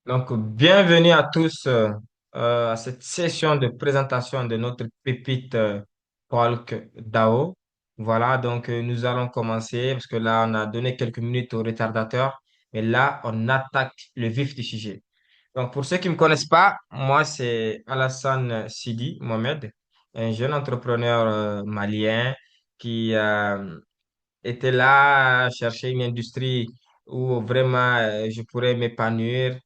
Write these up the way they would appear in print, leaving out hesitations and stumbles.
Donc, bienvenue à tous à cette session de présentation de notre pépite Polk DAO. Voilà, donc nous allons commencer parce que là, on a donné quelques minutes au retardateur, mais là, on attaque le vif du sujet. Donc, pour ceux qui ne me connaissent pas, moi, c'est Alassane Sidi Mohamed, un jeune entrepreneur malien qui était là à chercher une industrie où vraiment je pourrais m'épanouir,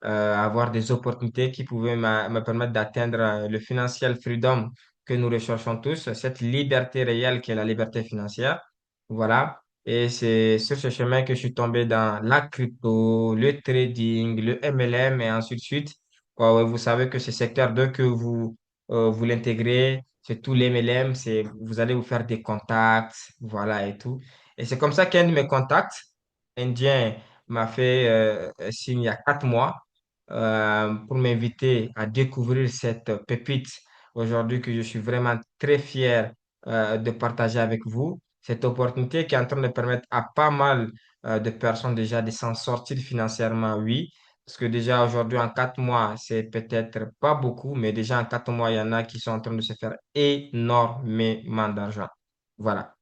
avoir des opportunités qui pouvaient me permettre d'atteindre le financial freedom que nous recherchons tous, cette liberté réelle qui est la liberté financière. Voilà. Et c'est sur ce chemin que je suis tombé dans la crypto, le trading, le MLM et ainsi de suite. Ouais, ouais, vous savez que ce secteur, dès que vous l'intégrez, c'est tout l'MLM, vous allez vous faire des contacts, voilà et tout. Et c'est comme ça qu'un de mes contacts indien m'a fait signe il y a 4 mois pour m'inviter à découvrir cette pépite aujourd'hui que je suis vraiment très fier de partager avec vous. Cette opportunité qui est en train de permettre à pas mal de personnes déjà de s'en sortir financièrement, oui. Parce que déjà aujourd'hui, en 4 mois, c'est peut-être pas beaucoup, mais déjà en 4 mois, il y en a qui sont en train de se faire énormément d'argent. Voilà.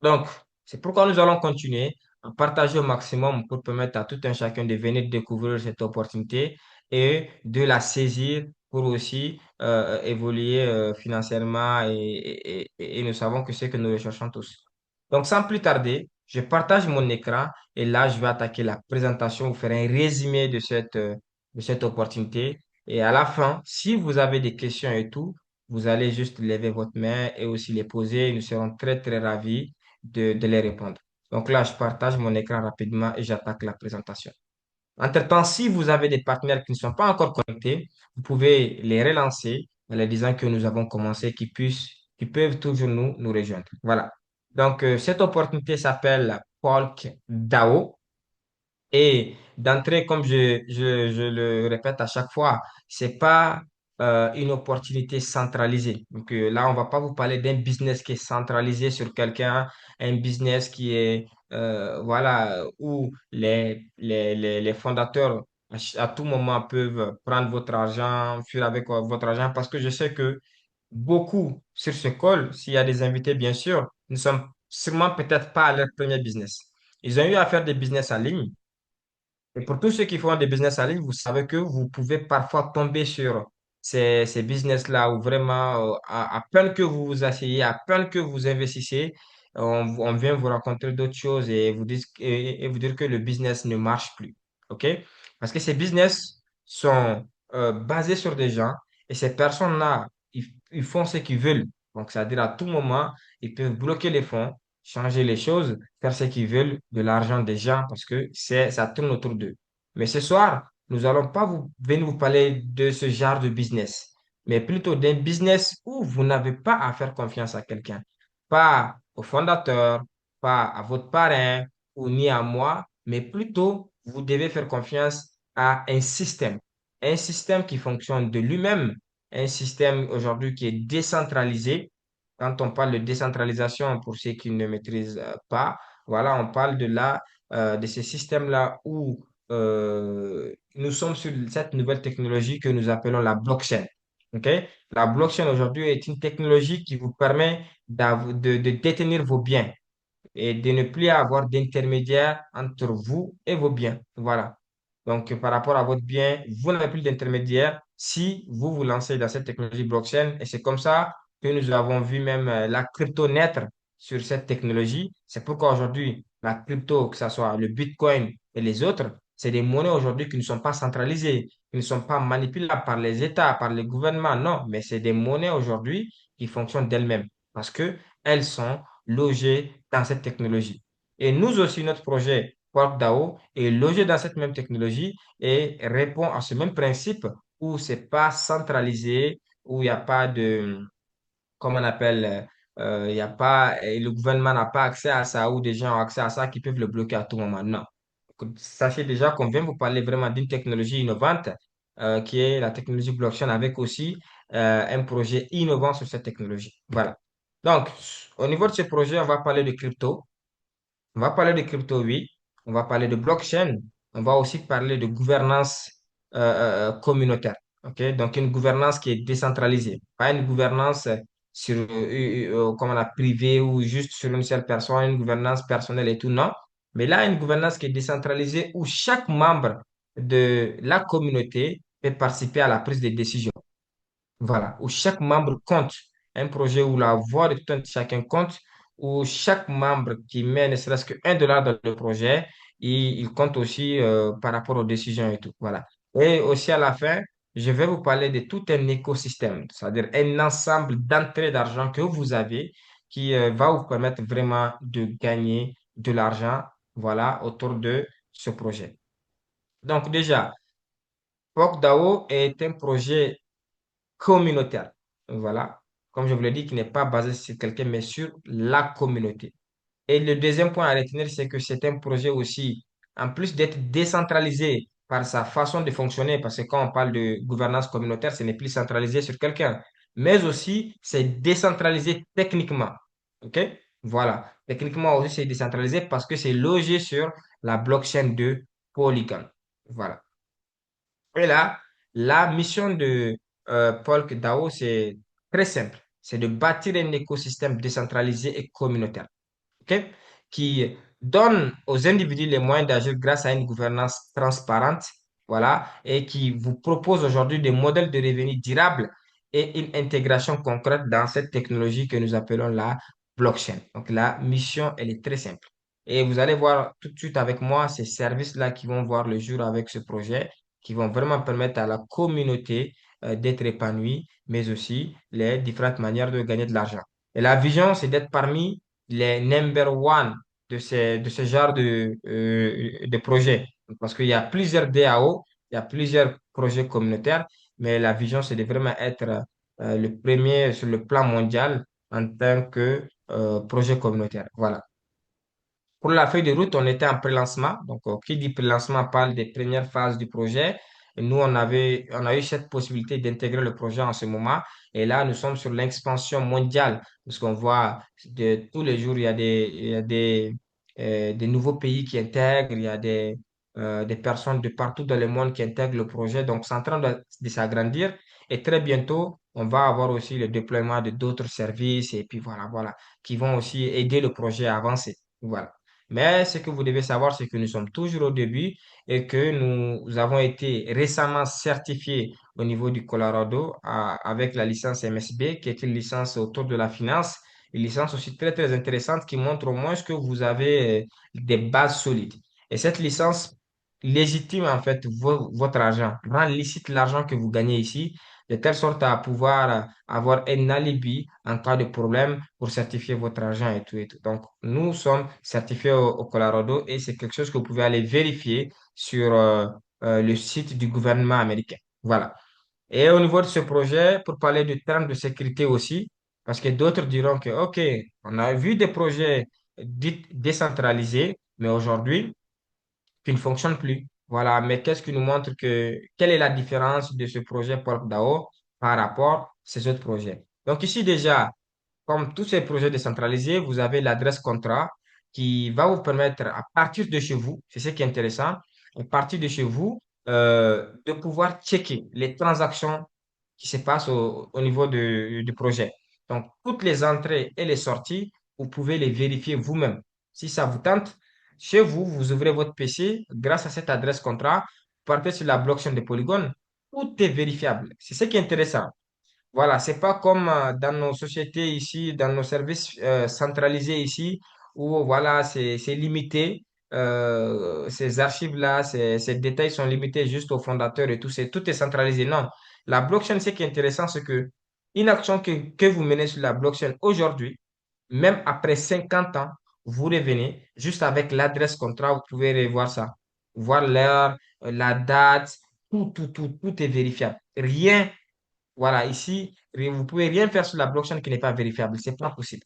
Donc, c'est pourquoi nous allons continuer à partager au maximum pour permettre à tout un chacun de venir découvrir cette opportunité et de la saisir pour aussi évoluer financièrement et nous savons que c'est que nous recherchons tous. Donc, sans plus tarder, je partage mon écran et là, je vais attaquer la présentation, vous faire un résumé de cette opportunité. Et à la fin, si vous avez des questions et tout, vous allez juste lever votre main et aussi les poser. Nous serons très, très ravis de les répondre. Donc là, je partage mon écran rapidement et j'attaque la présentation. Entre-temps, si vous avez des partenaires qui ne sont pas encore connectés, vous pouvez les relancer en leur disant que nous avons commencé, qui peuvent toujours nous rejoindre. Voilà. Donc, cette opportunité s'appelle Polk DAO. Et d'entrée, comme je le répète à chaque fois, c'est pas une opportunité centralisée. Donc là, on va pas vous parler d'un business qui est centralisé sur quelqu'un, un business qui est voilà où les fondateurs à tout moment peuvent prendre votre argent, fuir avec votre argent, parce que je sais que beaucoup sur ce call, s'il y a des invités, bien sûr, ne sont sûrement peut-être pas à leur premier business. Ils ont eu à faire des business en ligne et pour tous ceux qui font des business en ligne, vous savez que vous pouvez parfois tomber sur ces business-là où vraiment, à peine que vous vous asseyez, à peine que vous investissez, on vient vous raconter d'autres choses et vous dire que le business ne marche plus. OK? Parce que ces business sont basés sur des gens et ces personnes-là, ils font ce qu'ils veulent. Donc, c'est-à-dire à tout moment, ils peuvent bloquer les fonds, changer les choses, faire ce qu'ils veulent de l'argent des gens parce que ça tourne autour d'eux. Mais ce soir, nous allons pas venir vous parler de ce genre de business, mais plutôt d'un business où vous n'avez pas à faire confiance à quelqu'un, pas au fondateur, pas à votre parrain ou ni à moi, mais plutôt vous devez faire confiance à un système qui fonctionne de lui-même, un système aujourd'hui qui est décentralisé. Quand on parle de décentralisation, pour ceux qui ne maîtrisent pas, voilà, on parle de ces systèmes-là où nous sommes sur cette nouvelle technologie que nous appelons la blockchain. OK? La blockchain aujourd'hui est une technologie qui vous permet de détenir vos biens et de ne plus avoir d'intermédiaire entre vous et vos biens. Voilà. Donc, par rapport à votre bien, vous n'avez plus d'intermédiaire si vous vous lancez dans cette technologie blockchain. Et c'est comme ça que nous avons vu même la crypto naître sur cette technologie. C'est pourquoi aujourd'hui, la crypto, que ce soit le Bitcoin et les autres, c'est des monnaies aujourd'hui qui ne sont pas centralisées, qui ne sont pas manipulables par les États, par les gouvernements. Non, mais c'est des monnaies aujourd'hui qui fonctionnent d'elles-mêmes parce que elles sont logées dans cette technologie. Et nous aussi, notre projet PortDAO est logé dans cette même technologie et répond à ce même principe où c'est pas centralisé, où il n'y a pas de, comment on appelle, il y a pas, et le gouvernement n'a pas accès à ça ou des gens ont accès à ça qui peuvent le bloquer à tout moment. Non. Sachez déjà qu'on vient vous parler vraiment d'une technologie innovante qui est la technologie blockchain avec aussi un projet innovant sur cette technologie. Voilà. Donc, au niveau de ce projet, on va parler de crypto. On va parler de crypto, oui. On va parler de blockchain. On va aussi parler de gouvernance communautaire. Ok? Donc, une gouvernance qui est décentralisée, pas une gouvernance sur, comme on a privé ou juste sur une seule personne, une gouvernance personnelle et tout, non. Mais là, une gouvernance qui est décentralisée où chaque membre de la communauté peut participer à la prise de décision. Voilà, où chaque membre compte. Un projet où la voix de tout un chacun compte, où chaque membre qui met ne serait-ce qu'un dollar dans le projet, il compte aussi par rapport aux décisions et tout. Voilà. Et aussi à la fin, je vais vous parler de tout un écosystème, c'est-à-dire un ensemble d'entrées d'argent que vous avez qui va vous permettre vraiment de gagner de l'argent, voilà, autour de ce projet. Donc déjà, PorkDAO est un projet communautaire. Voilà. Comme je vous l'ai dit, qui n'est pas basé sur quelqu'un, mais sur la communauté. Et le deuxième point à retenir, c'est que c'est un projet aussi, en plus d'être décentralisé par sa façon de fonctionner, parce que quand on parle de gouvernance communautaire, ce n'est plus centralisé sur quelqu'un, mais aussi c'est décentralisé techniquement. OK? Voilà. Techniquement aussi, c'est décentralisé parce que c'est logé sur la blockchain de Polygon. Voilà. Et là, la mission de Polkadot, c'est très simple. C'est de bâtir un écosystème décentralisé et communautaire, ok, qui donne aux individus les moyens d'agir grâce à une gouvernance transparente, voilà, et qui vous propose aujourd'hui des modèles de revenus durables et une intégration concrète dans cette technologie que nous appelons la blockchain. Donc, la mission, elle est très simple. Et vous allez voir tout de suite avec moi ces services-là qui vont voir le jour avec ce projet, qui vont vraiment permettre à la communauté d'être épanouie, mais aussi les différentes manières de gagner de l'argent. Et la vision, c'est d'être parmi les number one de ce genre de projet. Parce qu'il y a plusieurs DAO, il y a plusieurs projets communautaires, mais la vision, c'est de vraiment être le premier sur le plan mondial en tant que projet communautaire. Voilà. Pour la feuille de route, on était en pré-lancement. Donc, qui dit pré-lancement parle des premières phases du projet. Et nous, on a eu cette possibilité d'intégrer le projet en ce moment. Et là, nous sommes sur l'expansion mondiale. Parce qu'on voit tous les jours, il y a des nouveaux pays qui intègrent, il y a des personnes de partout dans le monde qui intègrent le projet. Donc, c'est en train de s'agrandir. Et très bientôt, on va avoir aussi le déploiement de d'autres services. Et puis voilà, qui vont aussi aider le projet à avancer. Voilà. Mais ce que vous devez savoir, c'est que nous sommes toujours au début et que nous avons été récemment certifiés au niveau du Colorado avec la licence MSB, qui est une licence autour de la finance, une licence aussi très, très intéressante qui montre au moins que vous avez des bases solides. Et cette licence légitime en fait votre argent, rend licite l'argent que vous gagnez ici, de telle sorte à pouvoir avoir un alibi en cas de problème pour certifier votre argent et tout et tout. Donc, nous sommes certifiés au Colorado et c'est quelque chose que vous pouvez aller vérifier sur le site du gouvernement américain. Voilà. Et au niveau de ce projet, pour parler du terme de sécurité aussi, parce que d'autres diront que, OK, on a vu des projets dits décentralisés, mais aujourd'hui, qui ne fonctionne plus. Voilà, mais qu'est-ce qui nous montre quelle est la différence de ce projet PorkDAO par rapport à ces autres projets? Donc ici déjà, comme tous ces projets décentralisés, vous avez l'adresse contrat qui va vous permettre à partir de chez vous, c'est ce qui est intéressant, à partir de chez vous, de pouvoir checker les transactions qui se passent au niveau du projet. Donc, toutes les entrées et les sorties, vous pouvez les vérifier vous-même. Si ça vous tente, chez vous, vous ouvrez votre PC, grâce à cette adresse contrat, vous partez sur la blockchain de Polygon, tout est vérifiable. C'est ce qui est intéressant. Voilà, c'est pas comme dans nos sociétés ici, dans nos services centralisés ici, où voilà, c'est limité. Ces archives-là, ces détails sont limités juste aux fondateurs et tout, tout est centralisé. Non, la blockchain, ce qui est intéressant, c'est que une action que vous menez sur la blockchain aujourd'hui, même après 50 ans, vous revenez juste avec l'adresse contrat, vous pouvez revoir ça, voir l'heure, la date, tout est vérifiable. Rien voilà, ici, vous pouvez rien faire sur la blockchain qui n'est pas vérifiable. C'est pas possible.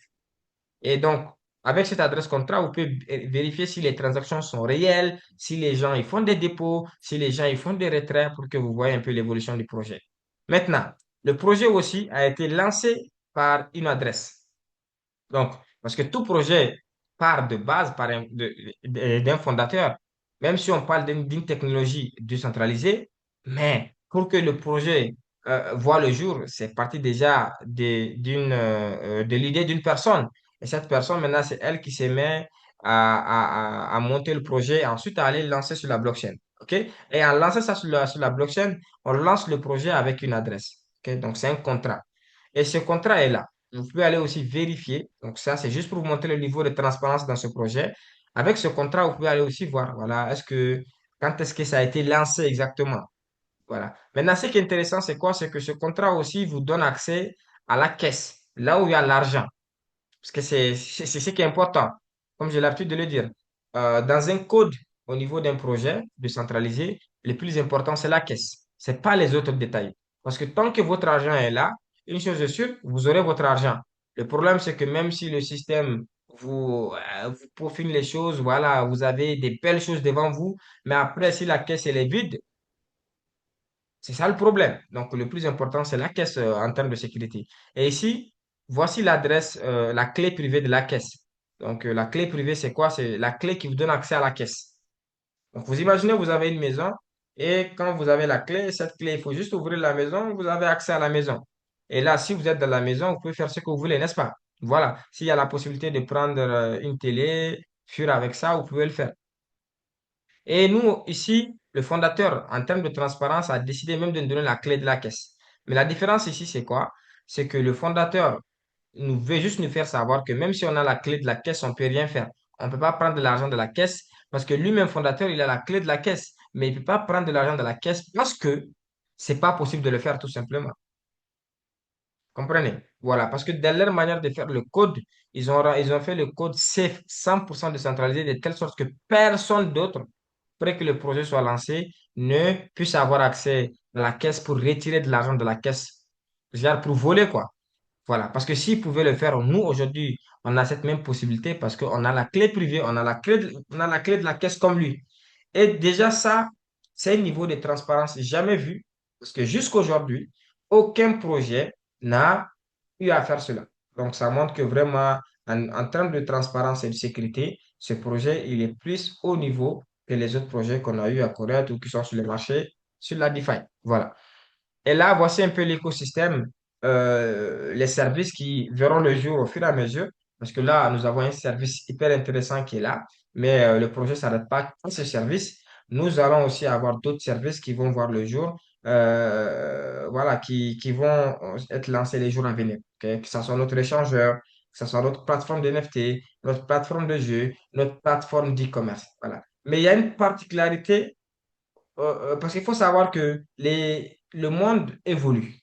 Et donc, avec cette adresse contrat, vous pouvez vérifier si les transactions sont réelles, si les gens ils font des dépôts, si les gens ils font des retraits pour que vous voyez un peu l'évolution du projet. Maintenant, le projet aussi a été lancé par une adresse. Donc, parce que tout projet part de base d'un fondateur. Même si on parle d'une technologie décentralisée, Mais pour que le projet voit le jour, c'est parti déjà de l'idée d'une personne. Et cette personne, maintenant, c'est elle qui se met à monter le projet, ensuite à aller le lancer sur la blockchain. OK? Et en lançant ça sur la blockchain, on lance le projet avec une adresse. OK? Donc, c'est un contrat. Et ce contrat est là. Vous pouvez aller aussi vérifier. Donc, ça, c'est juste pour vous montrer le niveau de transparence dans ce projet. Avec ce contrat, vous pouvez aller aussi voir, voilà, quand est-ce que ça a été lancé exactement? Voilà. Maintenant, ce qui est intéressant, c'est quoi? C'est que ce contrat aussi vous donne accès à la caisse, là où il y a l'argent. Parce que c'est ce qui est important, comme j'ai l'habitude de le dire. Dans un code, au niveau d'un projet décentralisé, le plus important, c'est la caisse. C'est pas les autres détails. Parce que tant que votre argent est là, une chose est sûre, vous aurez votre argent. Le problème, c'est que même si le système vous peaufine les choses, voilà, vous avez des belles choses devant vous, mais après, si la caisse elle est vide, c'est ça le problème. Donc, le plus important, c'est la caisse en termes de sécurité. Et ici, voici l'adresse, la clé privée de la caisse. Donc, la clé privée, c'est quoi? C'est la clé qui vous donne accès à la caisse. Donc, vous imaginez, vous avez une maison et quand vous avez la clé, cette clé, il faut juste ouvrir la maison, vous avez accès à la maison. Et là, si vous êtes dans la maison, vous pouvez faire ce que vous voulez, n'est-ce pas? Voilà. S'il y a la possibilité de prendre une télé, fuir avec ça, vous pouvez le faire. Et nous, ici, le fondateur, en termes de transparence, a décidé même de nous donner la clé de la caisse. Mais la différence ici, c'est quoi? C'est que le fondateur nous veut juste nous faire savoir que même si on a la clé de la caisse, on ne peut rien faire. On ne peut pas prendre de l'argent de la caisse parce que lui-même, fondateur, il a la clé de la caisse, mais il ne peut pas prendre de l'argent de la caisse parce que c'est pas possible de le faire tout simplement. Comprenez? Voilà, parce que dans leur manière de faire le code, ils ont fait le code safe, 100% décentralisé, de telle sorte que personne d'autre, après que le projet soit lancé, ne puisse avoir accès à la caisse pour retirer de l'argent de la caisse, genre pour voler, quoi. Voilà, parce que s'ils pouvaient le faire, nous, aujourd'hui, on a cette même possibilité parce qu'on a la clé privée, on a la clé de la caisse comme lui. Et déjà, ça, c'est un niveau de transparence jamais vu parce que jusqu'aujourd'hui, aucun projet n'a eu à faire cela. Donc, ça montre que vraiment, en termes de transparence et de sécurité, ce projet, il est plus haut niveau que les autres projets qu'on a eu à connaître ou qui sont sur le marché, sur la DeFi. Voilà. Et là, voici un peu l'écosystème, les services qui verront le jour au fur et à mesure, parce que là, nous avons un service hyper intéressant qui est là, mais le projet ne s'arrête pas à ce service. Nous allons aussi avoir d'autres services qui vont voir le jour, voilà, qui vont être lancés les jours à venir. Ok? Que ce soit notre échangeur, que ce soit notre plateforme de NFT, notre plateforme de jeu, notre plateforme d'e-commerce. Voilà. Mais il y a une particularité parce qu'il faut savoir que le monde évolue.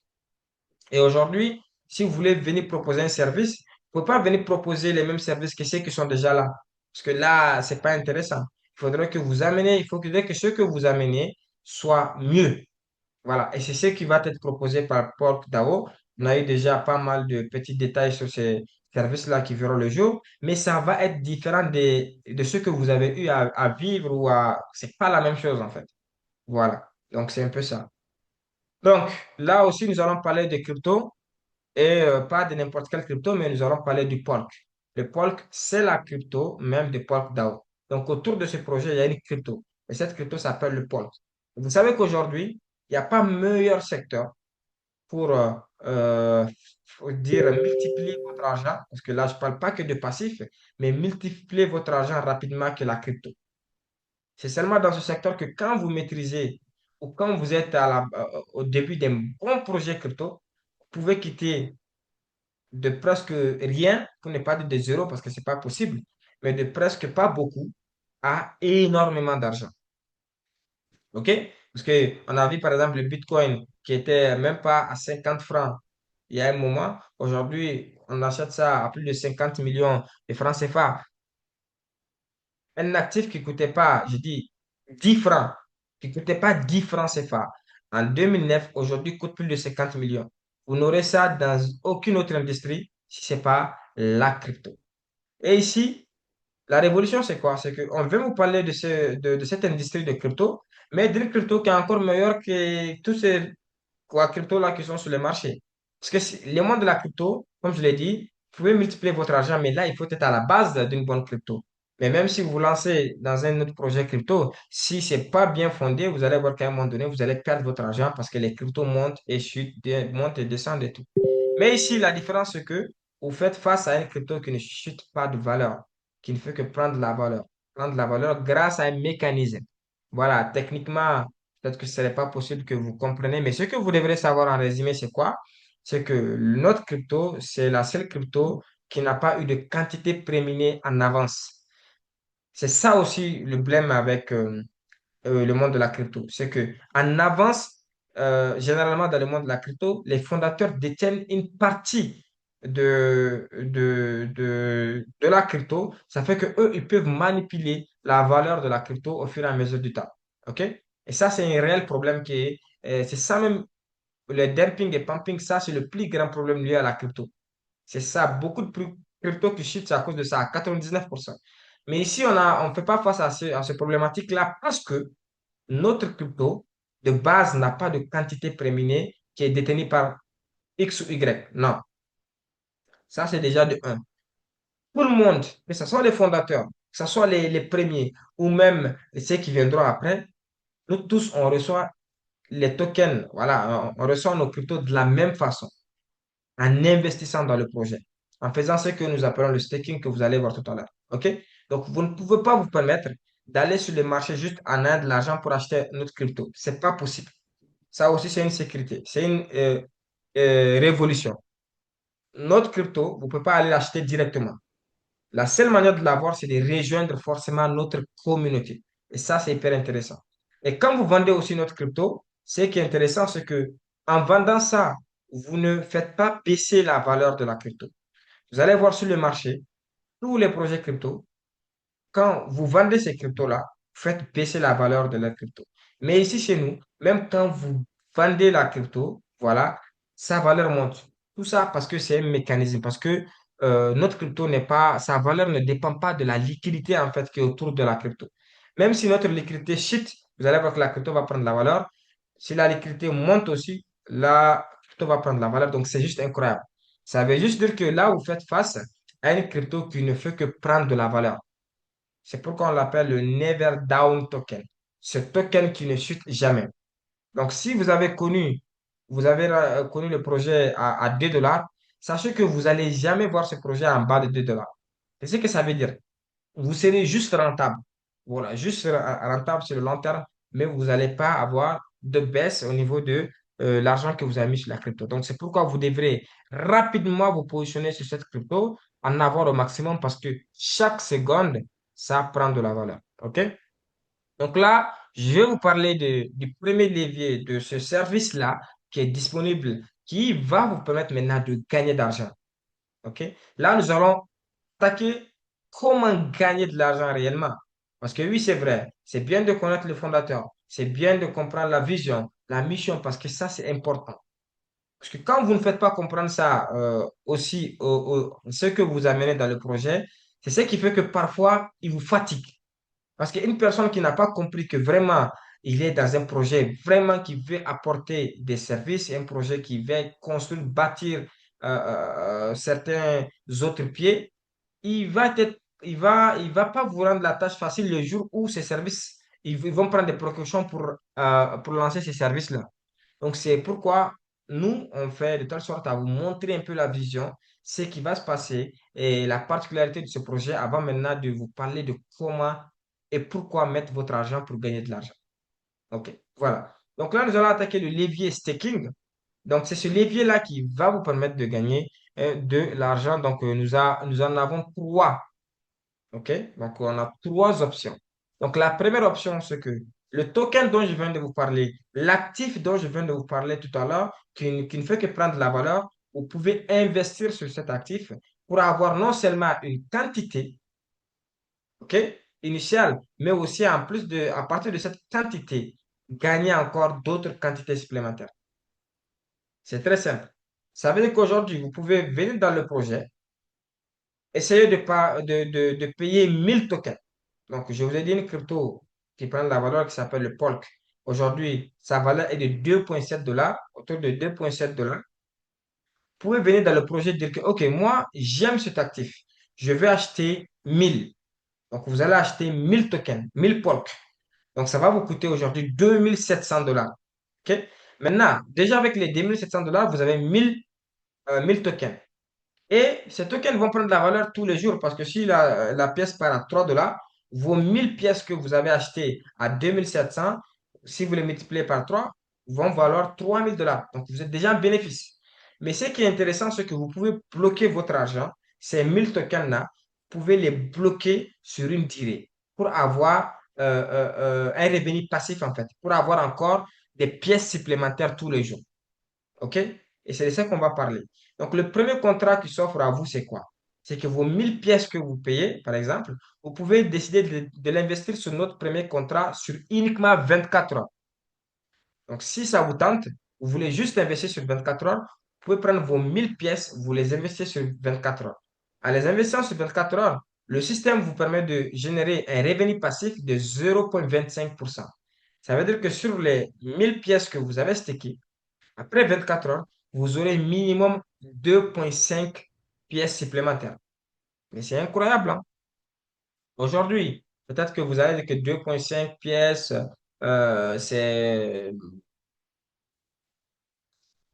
Et aujourd'hui, si vous voulez venir proposer un service, vous ne pouvez pas venir proposer les mêmes services que ceux qui sont déjà là. Parce que là, c'est pas intéressant. Il faudrait que ce que vous ameniez soit mieux. Voilà. Et c'est ce qui va être proposé par PorkDAO. On a eu déjà pas mal de petits détails sur ces services-là qui verront le jour, mais ça va être différent de ce que vous avez eu à vivre ou à... C'est pas la même chose en fait. Voilà, donc c'est un peu ça. Donc là aussi, nous allons parler de crypto et pas de n'importe quelle crypto, mais nous allons parler du Polk. Le Polk, c'est la crypto même de PolkDAO. Donc autour de ce projet, il y a une crypto et cette crypto s'appelle le Polk. Vous savez qu'aujourd'hui, il n'y a pas meilleur secteur pour faut dire multiplier votre argent, parce que là, je ne parle pas que de passif, mais multiplier votre argent rapidement que la crypto. C'est seulement dans ce secteur que quand vous maîtrisez ou quand vous êtes au début d'un bon projet crypto, vous pouvez quitter de presque rien, pour ne pas dire de zéro parce que ce n'est pas possible, mais de presque pas beaucoup à énormément d'argent. OK? Parce qu'on a vu par exemple le Bitcoin qui était même pas à 50 francs il y a un moment. Aujourd'hui, on achète ça à plus de 50 millions de francs CFA. Un actif qui ne coûtait pas, je dis, 10 francs, qui ne coûtait pas 10 francs CFA en 2009, aujourd'hui coûte plus de 50 millions. Vous n'aurez ça dans aucune autre industrie si ce n'est pas la crypto. Et ici, la révolution, c'est quoi? C'est qu'on veut vous parler de cette industrie de crypto, mais d'une crypto qui est encore meilleure que tous ces quoi, cryptos-là qui sont sur le marché. Parce que le monde de la crypto, comme je l'ai dit, vous pouvez multiplier votre argent, mais là, il faut être à la base d'une bonne crypto. Mais même si vous vous lancez dans un autre projet crypto, si c'est pas bien fondé, vous allez voir qu'à un moment donné, vous allez perdre votre argent parce que les cryptos montent et chutent, montent et descendent et tout. Mais ici, la différence, c'est que vous faites face à une crypto qui ne chute pas de valeur, qui ne fait que prendre de la valeur. Prendre de la valeur grâce à un mécanisme. Voilà, techniquement, peut-être que ce n'est pas possible que vous compreniez, mais ce que vous devrez savoir en résumé, c'est quoi? C'est que notre crypto, c'est la seule crypto qui n'a pas eu de quantité préminée en avance. C'est ça aussi le problème avec le monde de la crypto. C'est que en avance, généralement dans le monde de la crypto, les fondateurs détiennent une partie de la crypto. Ça fait que eux, ils peuvent manipuler la valeur de la crypto au fur et à mesure du temps. OK? Et ça, c'est un réel problème qui est, c'est ça même, le dumping et pumping, ça, c'est le plus grand problème lié à la crypto. C'est ça, beaucoup de crypto qui chutent c'est à cause de ça, à 99%. Mais ici, on ne fait pas face à ce problématique-là parce que notre crypto, de base, n'a pas de quantité préminée qui est détenue par X ou Y. Non, ça c'est déjà de un. Tout le monde, que ce soit les fondateurs, que ce soit les premiers ou même ceux qui viendront après, nous tous, on reçoit les tokens, voilà, on reçoit nos cryptos de la même façon, en investissant dans le projet, en faisant ce que nous appelons le staking que vous allez voir tout à l'heure. OK? Donc, vous ne pouvez pas vous permettre d'aller sur le marché juste en ayant de l'argent pour acheter notre crypto. C'est pas possible. Ça aussi, c'est une sécurité. C'est une révolution. Notre crypto, vous ne pouvez pas aller l'acheter directement. La seule manière de l'avoir, c'est de rejoindre forcément notre communauté. Et ça, c'est hyper intéressant. Et quand vous vendez aussi notre crypto, ce qui est intéressant, c'est que en vendant ça, vous ne faites pas baisser la valeur de la crypto. Vous allez voir sur le marché, tous les projets crypto, quand vous vendez ces cryptos-là, vous faites baisser la valeur de la crypto. Mais ici, chez nous, même quand vous vendez la crypto, voilà, sa valeur monte. Tout ça parce que c'est un mécanisme, parce que notre crypto n'est pas, sa valeur ne dépend pas de la liquidité en fait qui est autour de la crypto. Même si notre liquidité chute, vous allez voir que la crypto va prendre la valeur. Si la liquidité monte aussi, la crypto va prendre la valeur. Donc, c'est juste incroyable. Ça veut juste dire que là, vous faites face à une crypto qui ne fait que prendre de la valeur. C'est pourquoi on l'appelle le Never Down Token. Ce token qui ne chute jamais. Donc, si vous avez connu le projet à 2 dollars, sachez que vous n'allez jamais voir ce projet en bas de 2 dollars. C'est ce que ça veut dire. Vous serez juste rentable. Voilà, juste rentable sur le long terme, mais vous n'allez pas avoir de baisse au niveau de l'argent que vous avez mis sur la crypto. Donc, c'est pourquoi vous devrez rapidement vous positionner sur cette crypto, en avoir au maximum parce que chaque seconde, ça prend de la valeur. OK? Donc là, je vais vous parler du premier levier de ce service-là qui est disponible, qui va vous permettre maintenant de gagner d'argent. OK? Là, nous allons attaquer comment gagner de l'argent réellement. Parce que oui, c'est vrai, c'est bien de connaître le fondateur, c'est bien de comprendre la vision, la mission, parce que ça, c'est important. Parce que quand vous ne faites pas comprendre ça aussi, ce que vous amenez dans le projet, c'est ce qui fait que parfois, il vous fatigue. Parce qu'une personne qui n'a pas compris que vraiment, il est dans un projet vraiment qui veut apporter des services, un projet qui veut construire, bâtir certains autres pieds, il va pas vous rendre la tâche facile le jour où ces services, ils vont prendre des précautions pour lancer ces services-là. Donc, c'est pourquoi nous, on fait de telle sorte à vous montrer un peu la vision, ce qui va se passer et la particularité de ce projet avant maintenant de vous parler de comment et pourquoi mettre votre argent pour gagner de l'argent. OK, voilà. Donc là, nous allons attaquer le levier staking. Donc, c'est ce levier-là qui va vous permettre de gagner de l'argent. Donc, nous en avons trois. OK? Donc, on a trois options. Donc, la première option, c'est que le token dont je viens de vous parler, l'actif dont je viens de vous parler tout à l'heure, qui ne fait que prendre de la valeur, vous pouvez investir sur cet actif pour avoir non seulement une quantité, OK, initiale, mais aussi en plus à partir de cette quantité, gagner encore d'autres quantités supplémentaires. C'est très simple. Ça veut dire qu'aujourd'hui, vous pouvez venir dans le projet, essayer de payer 1000 tokens. Donc, je vous ai dit une crypto qui prend de la valeur qui s'appelle le Polk. Aujourd'hui, sa valeur est de 2,7 dollars, autour de 2,7 dollars. Vous pouvez venir dans le projet et dire que, OK, moi, j'aime cet actif. Je vais acheter 1000. Donc, vous allez acheter 1000 tokens, 1000 polk. Donc, ça va vous coûter aujourd'hui 2700 $. OK? Maintenant, déjà avec les 2700 $, vous avez 1000 tokens. Et ces tokens vont prendre de la valeur tous les jours parce que si la pièce part à 3 $, vos 1000 pièces que vous avez achetées à 2700, si vous les multipliez par 3, vont valoir 3000 $. Donc, vous êtes déjà en bénéfice. Mais ce qui est intéressant, c'est que vous pouvez bloquer votre argent, ces 1000 tokens-là, vous pouvez les bloquer sur une durée pour avoir un revenu passif, en fait, pour avoir encore des pièces supplémentaires tous les jours. OK? Et c'est de ça qu'on va parler. Donc, le premier contrat qui s'offre à vous, c'est quoi? C'est que vos 1000 pièces que vous payez, par exemple, vous pouvez décider de l'investir sur notre premier contrat sur uniquement 24 heures. Donc, si ça vous tente, vous voulez juste investir sur 24 heures, vous pouvez prendre vos 1000 pièces, vous les investissez sur 24 heures. En les investissant sur 24 heures, le système vous permet de générer un revenu passif de 0,25%. Ça veut dire que sur les 1000 pièces que vous avez stockées, après 24 heures, vous aurez minimum 2,5 pièces supplémentaires. Mais c'est incroyable, hein? Aujourd'hui, peut-être que vous allez dire que 2,5 pièces, c'est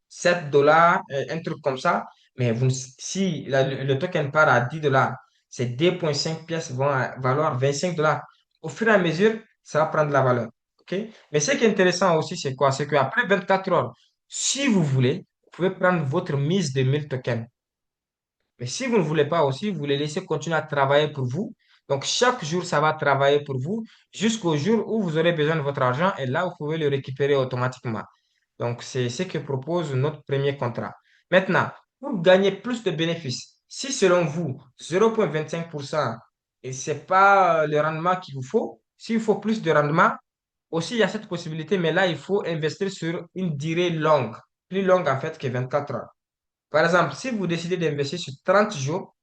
7 $, un truc comme ça. Mais si le token part à 10 $, ces 2,5 pièces vont valoir 25 $. Au fur et à mesure, ça va prendre de la valeur. OK? Mais ce qui est intéressant aussi, c'est quoi? C'est qu'après 24 heures, si vous voulez, vous pouvez prendre votre mise de 1000 tokens. Mais si vous ne voulez pas aussi, vous les laissez continuer à travailler pour vous. Donc, chaque jour, ça va travailler pour vous jusqu'au jour où vous aurez besoin de votre argent et là, vous pouvez le récupérer automatiquement. Donc, c'est ce que propose notre premier contrat. Maintenant, pour gagner plus de bénéfices, si selon vous, 0,25%, et ce n'est pas le rendement qu'il vous faut, s'il faut plus de rendement, aussi il y a cette possibilité, mais là, il faut investir sur une durée longue, plus longue en fait que 24 heures. Par exemple, si vous décidez d'investir sur 30 jours,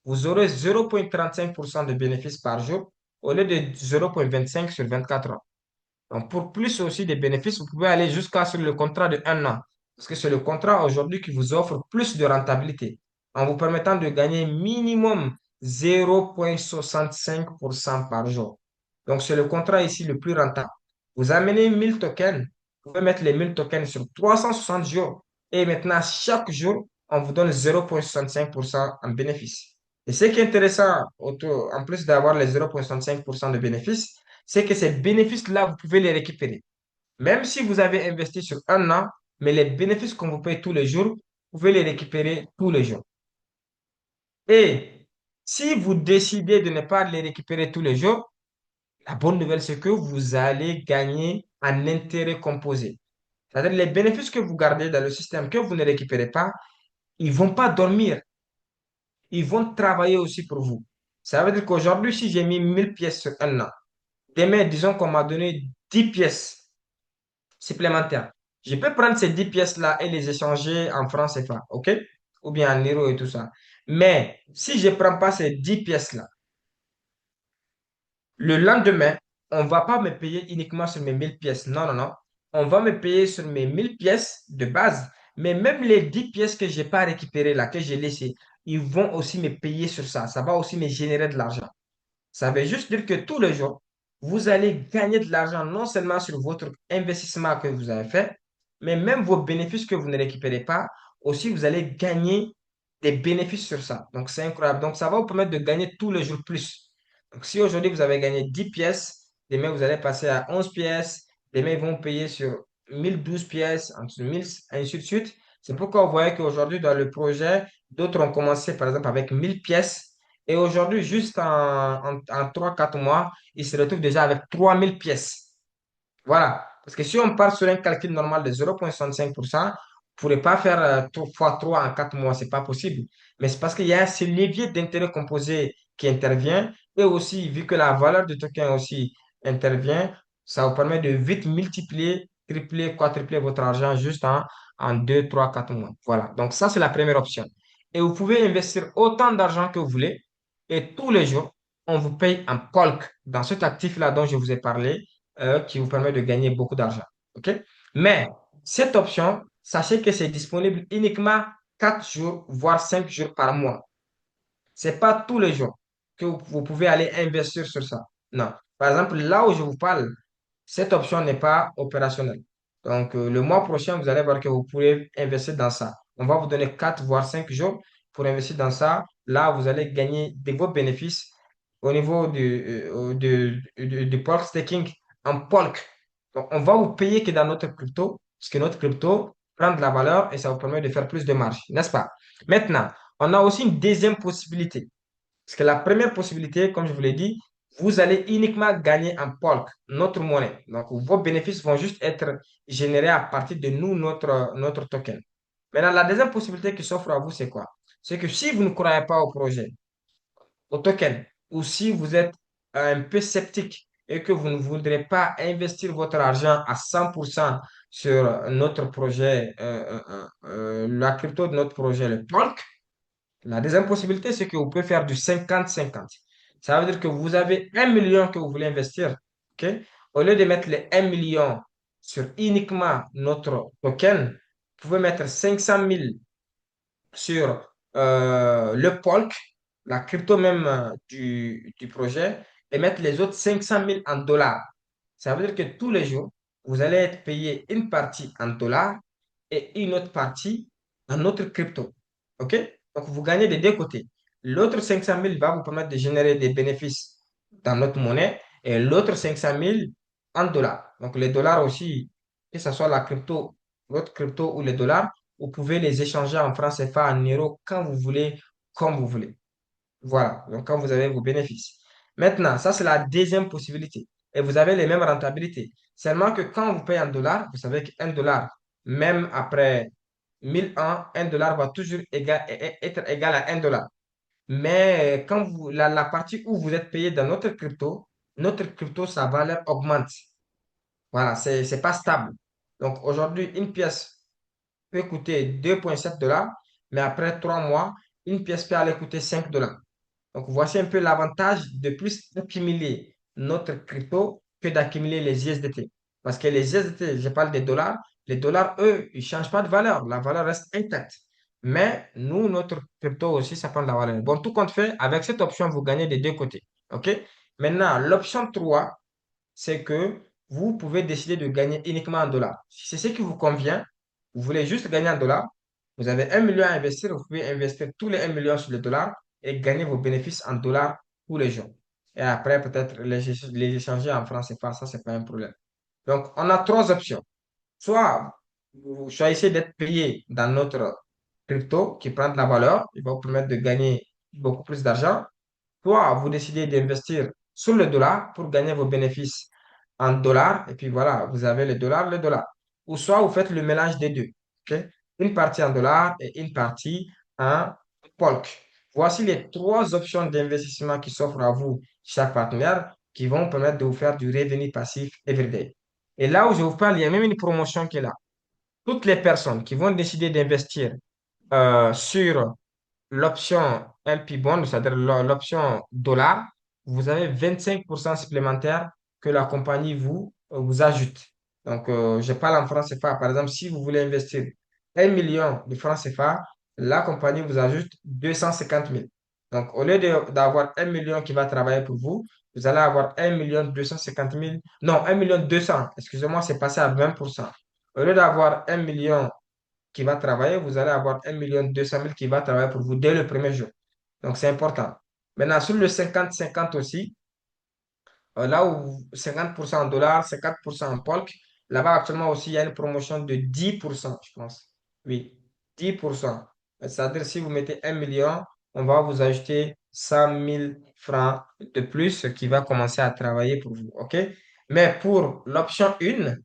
vous aurez 0,35% de bénéfices par jour au lieu de 0,25 sur 24 heures. Donc, pour plus aussi de bénéfices, vous pouvez aller jusqu'à sur le contrat de 1 an. Parce que c'est le contrat aujourd'hui qui vous offre plus de rentabilité en vous permettant de gagner minimum 0,65% par jour. Donc, c'est le contrat ici le plus rentable. Vous amenez 1000 tokens, vous pouvez mettre les 1000 tokens sur 360 jours et maintenant, chaque jour, on vous donne 0,65% en bénéfice. Et ce qui est intéressant, en plus d'avoir les 0,65% de bénéfices, c'est que ces bénéfices-là, vous pouvez les récupérer. Même si vous avez investi sur 1 an, mais les bénéfices qu'on vous paye tous les jours, vous pouvez les récupérer tous les jours. Et si vous décidez de ne pas les récupérer tous les jours, la bonne nouvelle, c'est que vous allez gagner en intérêt composé. C'est-à-dire les bénéfices que vous gardez dans le système que vous ne récupérez pas, ils ne vont pas dormir. Ils vont travailler aussi pour vous. Ça veut dire qu'aujourd'hui, si j'ai mis 1000 pièces sur 1 an, demain, disons qu'on m'a donné 10 pièces supplémentaires. Je peux prendre ces 10 pièces-là et les échanger en francs CFA, OK? Ou bien en euros et tout ça. Mais si je ne prends pas ces 10 pièces-là, le lendemain, on ne va pas me payer uniquement sur mes 1000 pièces. Non, non, non. On va me payer sur mes 1000 pièces de base. Mais même les 10 pièces que je n'ai pas récupérées là, que j'ai laissées, ils vont aussi me payer sur ça. Ça va aussi me générer de l'argent. Ça veut juste dire que tous les jours, vous allez gagner de l'argent non seulement sur votre investissement que vous avez fait, mais même vos bénéfices que vous ne récupérez pas, aussi vous allez gagner des bénéfices sur ça. Donc c'est incroyable. Donc ça va vous permettre de gagner tous les jours plus. Donc si aujourd'hui vous avez gagné 10 pièces, demain vous allez passer à 11 pièces, demain ils vont payer sur 1012 pièces, entre 1000, ainsi de suite. C'est pourquoi vous voyez qu'aujourd'hui dans le projet, d'autres ont commencé par exemple avec 1000 pièces. Et aujourd'hui, juste en 3-4 mois, ils se retrouvent déjà avec 3000 pièces. Voilà. Parce que si on part sur un calcul normal de 0,65%, vous ne pourrez pas faire 3 fois 3 en 4 mois, c'est pas possible. Mais c'est parce qu'il y a ce levier d'intérêt composé qui intervient et aussi, vu que la valeur du token aussi intervient, ça vous permet de vite multiplier, tripler, quadrupler votre argent juste en 2, 3, 4 mois. Voilà. Donc, ça, c'est la première option. Et vous pouvez investir autant d'argent que vous voulez et tous les jours, on vous paye en bulk dans cet actif-là dont je vous ai parlé qui vous permet de gagner beaucoup d'argent. OK? Mais cette option, sachez que c'est disponible uniquement 4 jours, voire 5 jours par mois. Ce n'est pas tous les jours. que vous pouvez aller investir sur ça. Non. Par exemple, là où je vous parle, cette option n'est pas opérationnelle. Donc, le mois prochain, vous allez voir que vous pourrez investir dans ça. On va vous donner 4 voire 5 jours pour investir dans ça. Là, vous allez gagner de vos bénéfices au niveau du bulk staking en bulk. Donc, on va vous payer que dans notre crypto, parce que notre crypto prend de la valeur et ça vous permet de faire plus de marge, n'est-ce pas? Maintenant, on a aussi une deuxième possibilité. Parce que la première possibilité, comme je vous l'ai dit, vous allez uniquement gagner en Polk, notre monnaie. Donc, vos bénéfices vont juste être générés à partir de nous, notre token. Maintenant, la deuxième possibilité qui s'offre à vous, c'est quoi? C'est que si vous ne croyez pas au projet, au token, ou si vous êtes un peu sceptique et que vous ne voudrez pas investir votre argent à 100% sur notre projet, la crypto de notre projet, le Polk, la deuxième possibilité, c'est que vous pouvez faire du 50-50. Ça veut dire que vous avez 1 million que vous voulez investir. OK? Au lieu de mettre les 1 million sur uniquement notre token, vous pouvez mettre 500 000 sur le Polk, la crypto même du projet, et mettre les autres 500 000 en dollars. Ça veut dire que tous les jours, vous allez être payé une partie en dollars et une autre partie en autre crypto. OK? Donc, vous gagnez des deux côtés. L'autre 500 000 va vous permettre de générer des bénéfices dans notre monnaie et l'autre 500 000 en dollars. Donc, les dollars aussi, que ce soit la crypto, votre crypto ou les dollars, vous pouvez les échanger en francs CFA, en euros, quand vous voulez, comme vous voulez. Voilà, donc quand vous avez vos bénéfices. Maintenant, ça, c'est la deuxième possibilité. Et vous avez les mêmes rentabilités. Seulement que quand vous payez en dollars, vous savez qu'un dollar, même après 1000 ans, un dollar va toujours être égal à un dollar. Mais quand la partie où vous êtes payé dans notre crypto, sa valeur augmente. Voilà, c'est pas stable. Donc aujourd'hui, une pièce peut coûter 2,7 $, mais après 3 mois, une pièce peut aller coûter 5 $. Donc voici un peu l'avantage de plus accumuler notre crypto que d'accumuler les USDT. Parce que les USDT, je parle des dollars, les dollars, eux, ils ne changent pas de valeur. La valeur reste intacte. Mais nous, notre crypto aussi, ça prend de la valeur. Bon, tout compte fait, avec cette option, vous gagnez des deux côtés. OK? Maintenant, l'option 3 c'est que vous pouvez décider de gagner uniquement en dollars. Si c'est ce qui vous convient, vous voulez juste gagner en dollars, vous avez 1 million à investir, vous pouvez investir tous les 1 million sur le dollar et gagner vos bénéfices en dollars tous les jours. Et après, peut-être les échanger en francs CFA, ça, c'est pas un problème. Donc, on a trois options. Soit vous choisissez d'être payé dans notre crypto qui prend de la valeur, il va vous permettre de gagner beaucoup plus d'argent. Soit vous décidez d'investir sur le dollar pour gagner vos bénéfices en dollars, et puis voilà, vous avez le dollar. Ou soit vous faites le mélange des deux. OK? Une partie en dollars et une partie en polk. Voici les trois options d'investissement qui s'offrent à vous, chaque partenaire, qui vont permettre de vous faire du revenu passif everyday. Et là où je vous parle, il y a même une promotion qui est là. Toutes les personnes qui vont décider d'investir sur l'option LP Bond, c'est-à-dire l'option dollar, vous avez 25% supplémentaire que la compagnie vous ajoute. Donc, je parle en francs CFA. Par exemple, si vous voulez investir 1 million de francs CFA, la compagnie vous ajoute 250 000. Donc, au lieu d'avoir 1 million qui va travailler pour vous, vous allez avoir 1 250 000. Non, 1 200 000. Excusez-moi, c'est passé à 20%. Au lieu d'avoir 1 million qui va travailler, vous allez avoir 1 200 000 qui va travailler pour vous dès le premier jour. Donc, c'est important. Maintenant, sur le 50-50 aussi, là où 50% en dollars, 50% en polk, là-bas actuellement aussi, il y a une promotion de 10%, je pense. Oui, 10%. C'est-à-dire, si vous mettez 1 million, on va vous ajouter 100 000 francs de plus qui va commencer à travailler pour vous. OK? Mais pour l'option 1,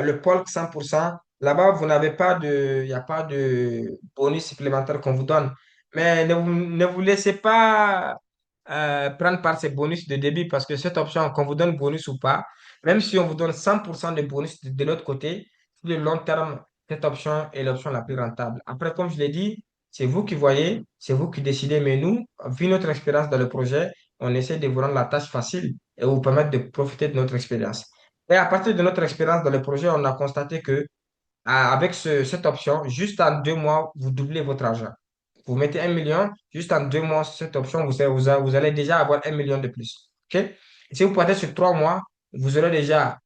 le Polk 100%, là-bas, vous n'avez pas il n'y a pas de bonus supplémentaire qu'on vous donne. Mais ne vous laissez pas prendre par ces bonus de début parce que cette option, qu'on vous donne bonus ou pas, même si on vous donne 100% de bonus de l'autre côté, sur le long terme, cette option est l'option la plus rentable. Après, comme je l'ai dit, c'est vous qui voyez, c'est vous qui décidez, mais nous, vu notre expérience dans le projet, on essaie de vous rendre la tâche facile et vous permettre de profiter de notre expérience. Et à partir de notre expérience dans le projet, on a constaté que avec cette option, juste en 2 mois, vous doublez votre argent. Vous mettez 1 million, juste en 2 mois sur cette option, vous allez déjà avoir 1 million de plus. OK? Et si vous partez sur 3 mois, vous aurez déjà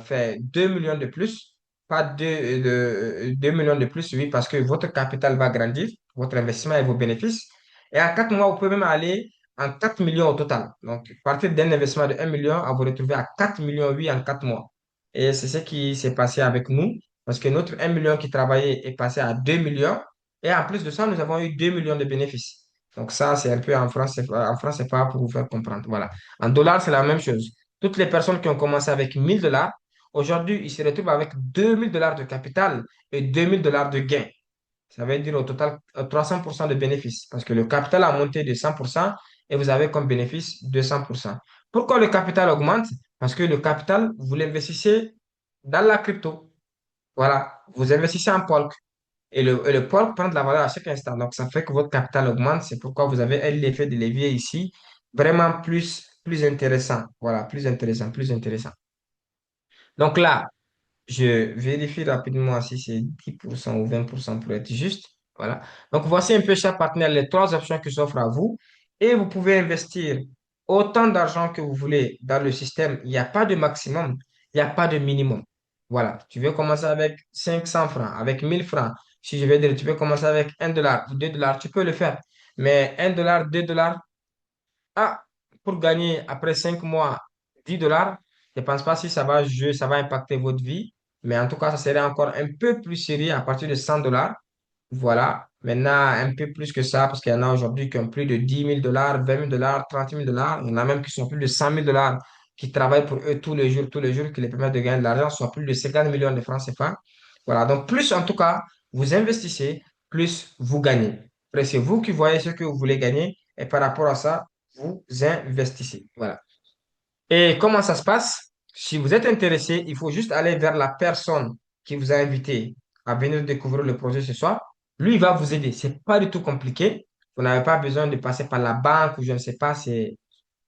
fait 2 millions de plus, pas 2 millions de plus, oui, parce que votre capital va grandir, votre investissement et vos bénéfices. Et en 4 mois, vous pouvez même aller en 4 millions au total. Donc, partir d'un investissement de 1 million à vous retrouver à 4 millions, oui, en 4 mois. Et c'est ce qui s'est passé avec nous, parce que notre 1 million qui travaillait est passé à 2 millions. Et en plus de ça, nous avons eu 2 millions de bénéfices. Donc ça, c'est un peu en France, c'est pas pour vous faire comprendre. Voilà. En dollars, c'est la même chose. Toutes les personnes qui ont commencé avec 1 000 dollars, aujourd'hui, ils se retrouvent avec 2 000 dollars de capital et 2 000 dollars de gains. Ça veut dire au total 300% de bénéfices parce que le capital a monté de 100% et vous avez comme bénéfice 200%. Pourquoi le capital augmente? Parce que le capital, vous l'investissez dans la crypto. Voilà, vous investissez en Polk et le Polk prend de la valeur à chaque instant. Donc, ça fait que votre capital augmente. C'est pourquoi vous avez un effet de levier ici vraiment plus intéressant. Voilà, plus intéressant, plus intéressant. Donc là, je vérifie rapidement si c'est 10% ou 20% pour être juste. Voilà. Donc, voici un peu chaque partenaire, les trois options qui s'offrent à vous. Et vous pouvez investir autant d'argent que vous voulez dans le système. Il n'y a pas de maximum, il n'y a pas de minimum. Voilà. Tu veux commencer avec 500 francs, avec 1 000 francs. Si je vais dire, tu peux commencer avec 1 dollar ou 2 dollars, tu peux le faire. Mais 1 dollar, 2 dollars, ah, pour gagner après 5 mois 10 dollars, je ne pense pas si ça va jouer, ça va impacter votre vie. Mais en tout cas, ça serait encore un peu plus sérieux à partir de 100 dollars. Voilà. Maintenant, un peu plus que ça, parce qu'il y en a aujourd'hui qui ont plus de 10 000 dollars, 20 000 dollars, 30 000 dollars. Il y en a même qui sont plus de 100 000 dollars, qui travaillent pour eux tous les jours, qui les permettent de gagner de l'argent, soit plus de 50 millions de francs CFA. Voilà. Donc, plus en tout cas, vous investissez, plus vous gagnez. Après, c'est vous qui voyez ce que vous voulez gagner et par rapport à ça, vous investissez. Voilà. Et comment ça se passe? Si vous êtes intéressé, il faut juste aller vers la personne qui vous a invité à venir découvrir le projet ce soir. Lui, il va vous aider. C'est pas du tout compliqué. Vous n'avez pas besoin de passer par la banque ou je ne sais pas, c'est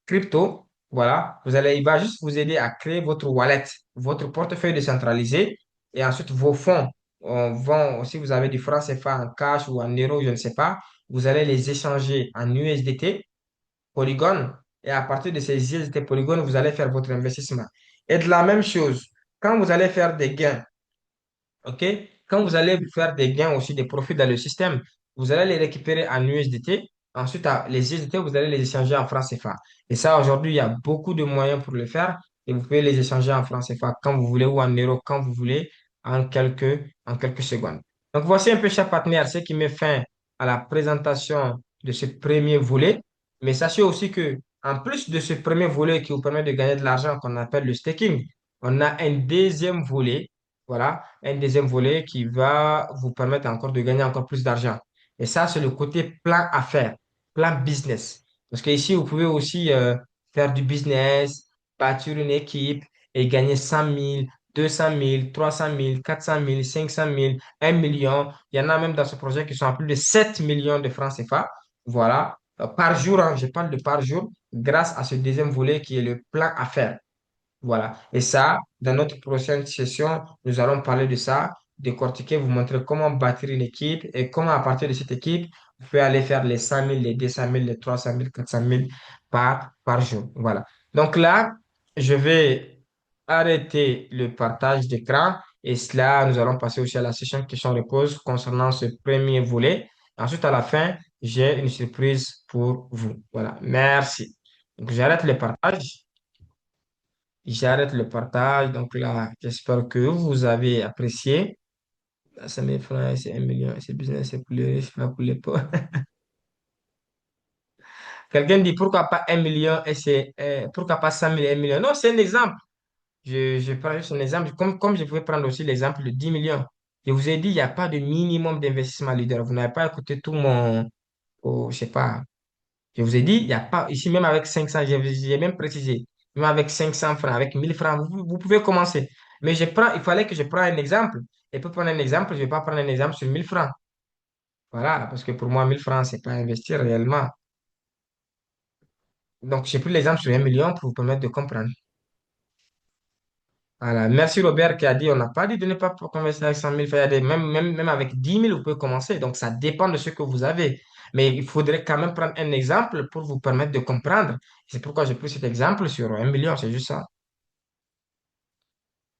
crypto. Voilà. Il va juste vous aider à créer votre wallet, votre portefeuille décentralisé et ensuite vos fonds vont, si vous avez du franc CFA en cash ou en euros, je ne sais pas, vous allez les échanger en USDT Polygon. Et à partir de ces USDT Polygon, vous allez faire votre investissement. Et de la même chose, quand vous allez faire des gains, OK? Quand vous allez faire des gains aussi, des profits dans le système, vous allez les récupérer en USDT. Ensuite, les USDT, vous allez les échanger en francs CFA. Et ça, aujourd'hui, il y a beaucoup de moyens pour le faire. Et vous pouvez les échanger en francs CFA quand vous voulez ou en euros quand vous voulez en quelques secondes. Donc, voici un peu chaque partenaire, ce qui met fin à la présentation de ce premier volet. Mais sachez aussi que, en plus de ce premier volet qui vous permet de gagner de l'argent qu'on appelle le staking, on a un deuxième volet, voilà, un deuxième volet qui va vous permettre encore de gagner encore plus d'argent. Et ça, c'est le côté plan affaires, plan business. Parce que ici, vous pouvez aussi faire du business, bâtir une équipe et gagner 100 000, 200 000, 300 000, 400 000, 500 000, 1 million. Il y en a même dans ce projet qui sont à plus de 7 millions de francs CFA. Voilà. Par jour, hein, je parle de par jour, grâce à ce deuxième volet qui est le plan affaires. Voilà. Et ça, dans notre prochaine session, nous allons parler de ça, décortiquer, vous montrer comment bâtir une équipe et comment, à partir de cette équipe, vous pouvez aller faire les 100 000, les 200 000, les 300 000, 400 000 par jour. Voilà. Donc là, je vais arrêter le partage d'écran et cela, nous allons passer aussi à la session questions-réponses concernant ce premier volet. Ensuite, à la fin, j'ai une surprise pour vous. Voilà. Merci. Donc, j'arrête le partage. J'arrête le partage. Donc là, j'espère que vous avez apprécié. Là, 5 000 francs, c'est 1 million, c'est business, c'est pour les riches, pas pour les pauvres. Quelqu'un dit pourquoi pas 1 million et pourquoi pas 100 000 et 1 million? Non, c'est un exemple. Je prends juste un exemple. Comme je pouvais prendre aussi l'exemple de 10 millions. Je vous ai dit, il n'y a pas de minimum d'investissement leader. Vous n'avez pas écouté tout je sais pas. Je vous ai dit, il n'y a pas, ici même avec 500, j'ai même précisé, même avec 500 francs, avec 1000 francs, vous pouvez commencer. Mais il fallait que je prenne un exemple. Et pour prendre un exemple, je ne vais pas prendre un exemple sur 1000 francs. Voilà, parce que pour moi, 1000 francs, c'est pas investir réellement. Donc, j'ai pris l'exemple sur 1 million pour vous permettre de comprendre. Voilà. Merci Robert qui a dit, on n'a pas dit de ne pas commencer avec 100 000 francs. Il y a même avec 10 000, vous pouvez commencer. Donc, ça dépend de ce que vous avez. Mais il faudrait quand même prendre un exemple pour vous permettre de comprendre. C'est pourquoi j'ai pris cet exemple sur 1 million, c'est juste ça.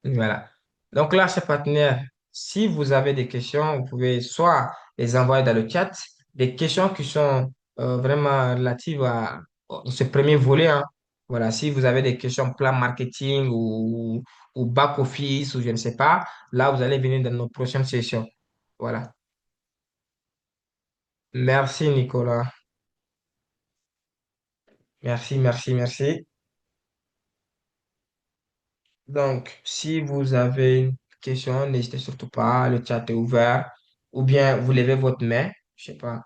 Voilà. Donc là, chers partenaires, si vous avez des questions, vous pouvez soit les envoyer dans le chat, des questions qui sont vraiment relatives à ce premier volet, hein. Voilà, si vous avez des questions plan marketing ou back office ou je ne sais pas, là, vous allez venir dans nos prochaines sessions. Voilà. Merci, Nicolas. Merci, merci, merci. Donc, si vous avez une question, n'hésitez surtout pas, le chat est ouvert. Ou bien vous levez votre main, je sais pas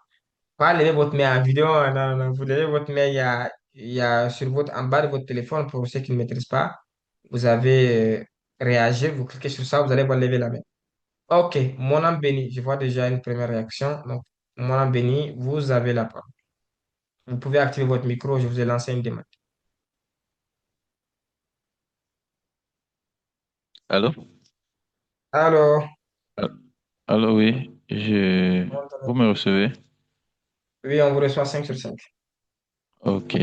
lever votre main en vidéo, hein, non, non, vous levez votre main, il y a sur en bas de votre téléphone, pour ceux qui ne maîtrisent pas, vous avez réagir, vous cliquez sur ça, vous allez voir lever la main. Ok, mon âme béni, je vois déjà une première réaction. Donc, mon âme béni, vous avez la parole. Vous pouvez activer votre micro, je vous ai lancé une demande. Allô? Alors, Ah, allô, oui, vous me recevez? oui, on vous reçoit 5 sur 5. Ok,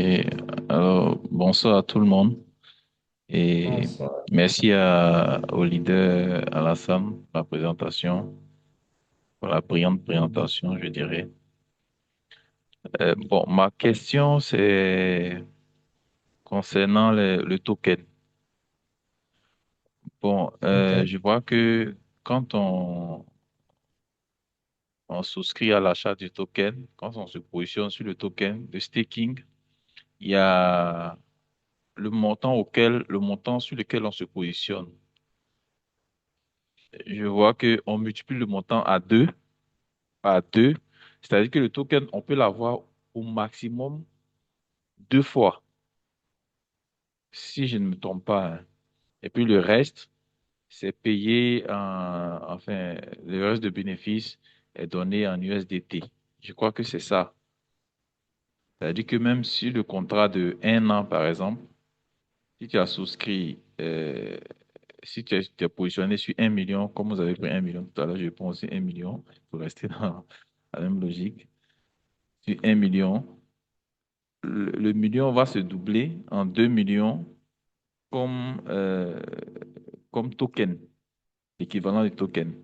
alors bonsoir à tout le monde et Bonsoir. merci au leader Alassane pour la présentation, pour la brillante présentation, je dirais. Bon, ma question, c'est concernant le token. Bon, Ok. je vois que quand on souscrit à l'achat du token, quand on se positionne sur le token de staking, il y a le montant sur lequel on se positionne. Je vois que on multiplie le montant à 2 par 2, c'est-à-dire que le token, on peut l'avoir au maximum 2 fois, si je ne me trompe pas, hein. Et puis le reste, c'est payé enfin, le reste de bénéfices est donné en USDT. Je crois que c'est ça. C'est-à-dire que même si le contrat de 1 an, par exemple, si tu as souscrit si tu es positionné sur 1 million, comme vous avez pris 1 million tout à l'heure, je pense aussi 1 million, pour rester dans la même logique. Sur 1 million, le million va se doubler en 2 millions comme, comme token, l'équivalent du token.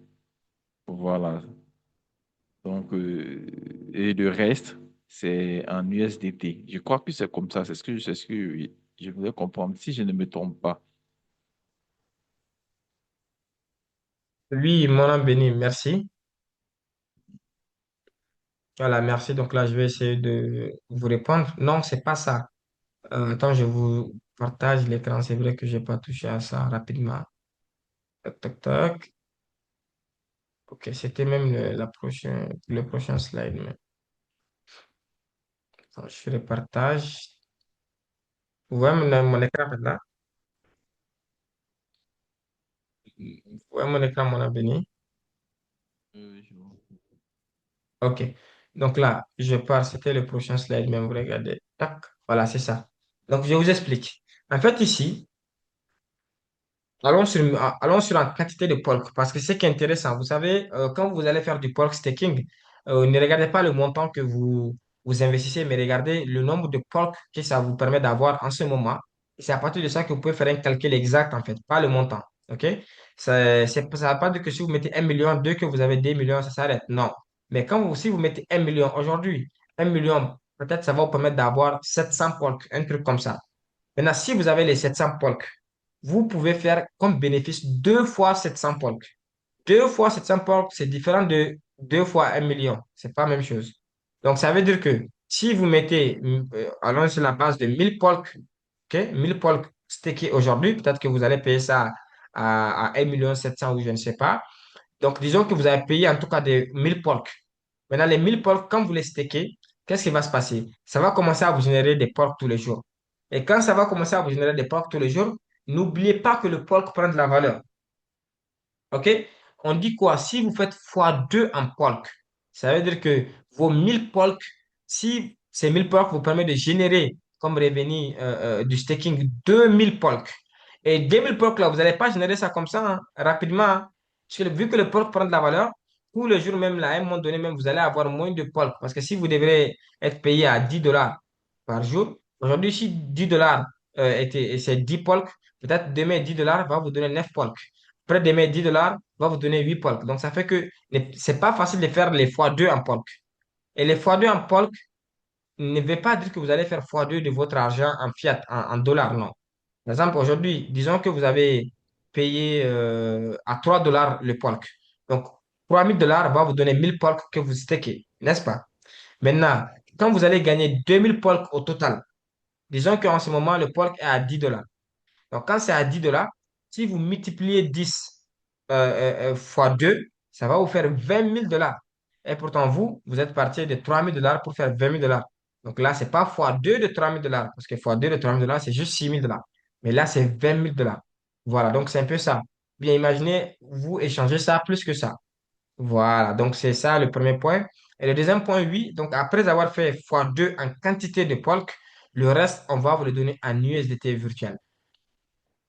Voilà. Donc, et le reste, c'est en USDT. Je crois que c'est comme ça. C'est ce que je voulais comprendre, si je ne me trompe pas. Oui, mon âme béni, merci. Voilà, merci. Donc là, je vais essayer de vous répondre. Non, c'est pas ça. Attends, je vous partage l'écran. C'est vrai que j'ai pas touché à ça rapidement. Tac, tac, tac. Ok, c'était même le prochain slide. Mais attends, je fais le partage. Vous voyez mon écran maintenant? Vous voyez mon écran, mon abonné? Je vois. Ok. Donc là, je pars. C'était le prochain slide, même vous regardez. Tac. Voilà, c'est ça. Donc, je vous explique. En fait, ici, allons sur la quantité de pork, parce que c'est qui est intéressant. Vous savez, quand vous allez faire du pork staking, ne regardez pas le montant que vous investissez, mais regardez le nombre de pork que ça vous permet d'avoir en ce moment. Et c'est à partir de ça que vous pouvez faire un calcul exact, en fait, pas le montant. OK? Ça ne va pas dire que si vous mettez 1 million, deux que vous avez 2 millions, ça s'arrête. Non. Mais si vous mettez 1 million aujourd'hui, 1 million, peut-être ça va vous permettre d'avoir 700 pork, un truc comme ça. Maintenant, si vous avez les 700 polk, vous pouvez faire comme bénéfice 2 fois 700 polk. 2 fois 700 polk, c'est différent de 2 fois 1 million. C'est pas la même chose. Donc, ça veut dire que si vous mettez, allons sur la base de 1000 polk, ok, 1000 polk stakés aujourd'hui, peut-être que vous allez payer ça à 1 700 000 ou je ne sais pas. Donc, disons que vous avez payé en tout cas des 1000 polk. Maintenant, les 1000 polk, quand vous les stakez, qu'est-ce qui va se passer? Ça va commencer à vous générer des polk tous les jours. Et quand ça va commencer à vous générer des polk tous les jours, n'oubliez pas que le polk prend de la valeur. OK? On dit quoi? Si vous faites x2 en polk, ça veut dire que vos 1000 polk, si ces 1000 polk vous permettent de générer comme revenu du staking 2000 polk, Et 2000 POC là, vous n'allez pas générer ça comme ça hein, rapidement, hein. Parce que vu que le POC prend de la valeur, tous les jours même là, à un moment donné, même, vous allez avoir moins de POC. Parce que si vous devrez être payé à 10 dollars par jour, aujourd'hui, si 10 dollars et c'est 10 POC, peut-être demain 10 dollars va vous donner 9 POC. Après demain 10 dollars va vous donner 8 POC. Donc ça fait que c'est pas facile de faire les fois 2 en POC. Et les fois 2 en POC ne veut pas dire que vous allez faire fois 2 de votre argent en fiat, en dollars, non. Par exemple, aujourd'hui, disons que vous avez payé à 3 dollars le polk. Donc, 3000 dollars va vous donner 1000 polk que vous stakez, n'est-ce pas? Maintenant, quand vous allez gagner 2000 polk au total, disons qu'en ce moment, le polk est à 10 dollars. Donc, quand c'est à 10 dollars, si vous multipliez 10 fois 2, ça va vous faire 20 000 dollars. Et pourtant, vous êtes parti de 3000 dollars pour faire 20 000 dollars. Donc là, c'est pas fois 2 de 3000 dollars, parce que fois 2 de 3000 dollars, c'est juste 6000 dollars. Mais là, c'est 20 000 dollars. Voilà, donc c'est un peu ça. Bien, imaginez, vous échangez ça plus que ça. Voilà, donc c'est ça le premier point. Et le deuxième point, oui, donc après avoir fait fois 2 en quantité de Polk, le reste, on va vous le donner en USDT virtuel.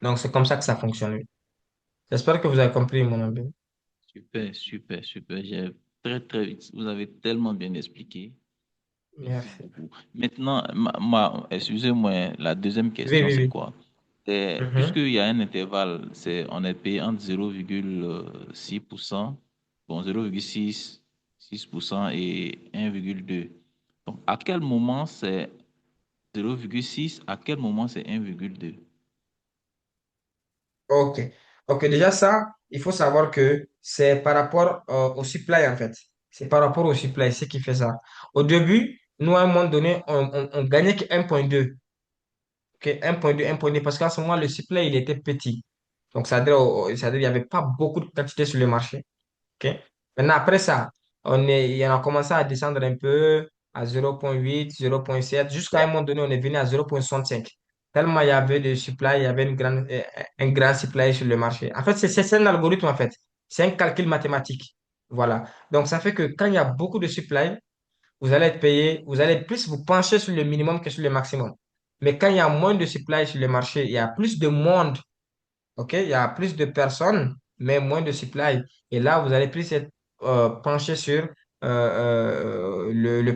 Donc, c'est comme ça que ça fonctionne. Oui. J'espère que vous avez compris, mon ami. Super, super, super. J'ai vous avez tellement bien expliqué. Merci Merci. beaucoup. Maintenant, excusez-moi, la deuxième Oui, question, oui, c'est oui. quoi? C'est, Mhm. puisqu'il y a un intervalle, on est payé entre 0,6%, bon, 0,6% et 1,2. Donc, à quel moment c'est 0,6, à quel moment c'est 1,2? OK. OK, déjà ça, il faut savoir que c'est par rapport au supply, en fait. C'est par rapport au supply, c'est qui fait ça. Au début, nous, à un moment donné, on gagnait que 1,2. OK, 1,2, 1,2, parce qu'à ce moment, le supply, il était petit. Donc, ça veut dire qu'il n'y avait pas beaucoup de quantité sur le marché. OK? Maintenant, après ça, il a commencé à descendre un peu à 0,8, 0,7, jusqu'à un moment donné, on est venu à 0,65. Tellement il y avait de supply, il y avait un grand supply sur le marché. En fait, c'est un algorithme, en fait. C'est un calcul mathématique. Voilà. Donc, ça fait que quand il y a beaucoup de supply, vous allez être payé, vous allez plus vous pencher sur le minimum que sur le maximum. Mais quand il y a moins de supply sur le marché, il y a plus de monde. OK? Il y a plus de personnes, mais moins de supply. Et là, vous allez plus être penché sur le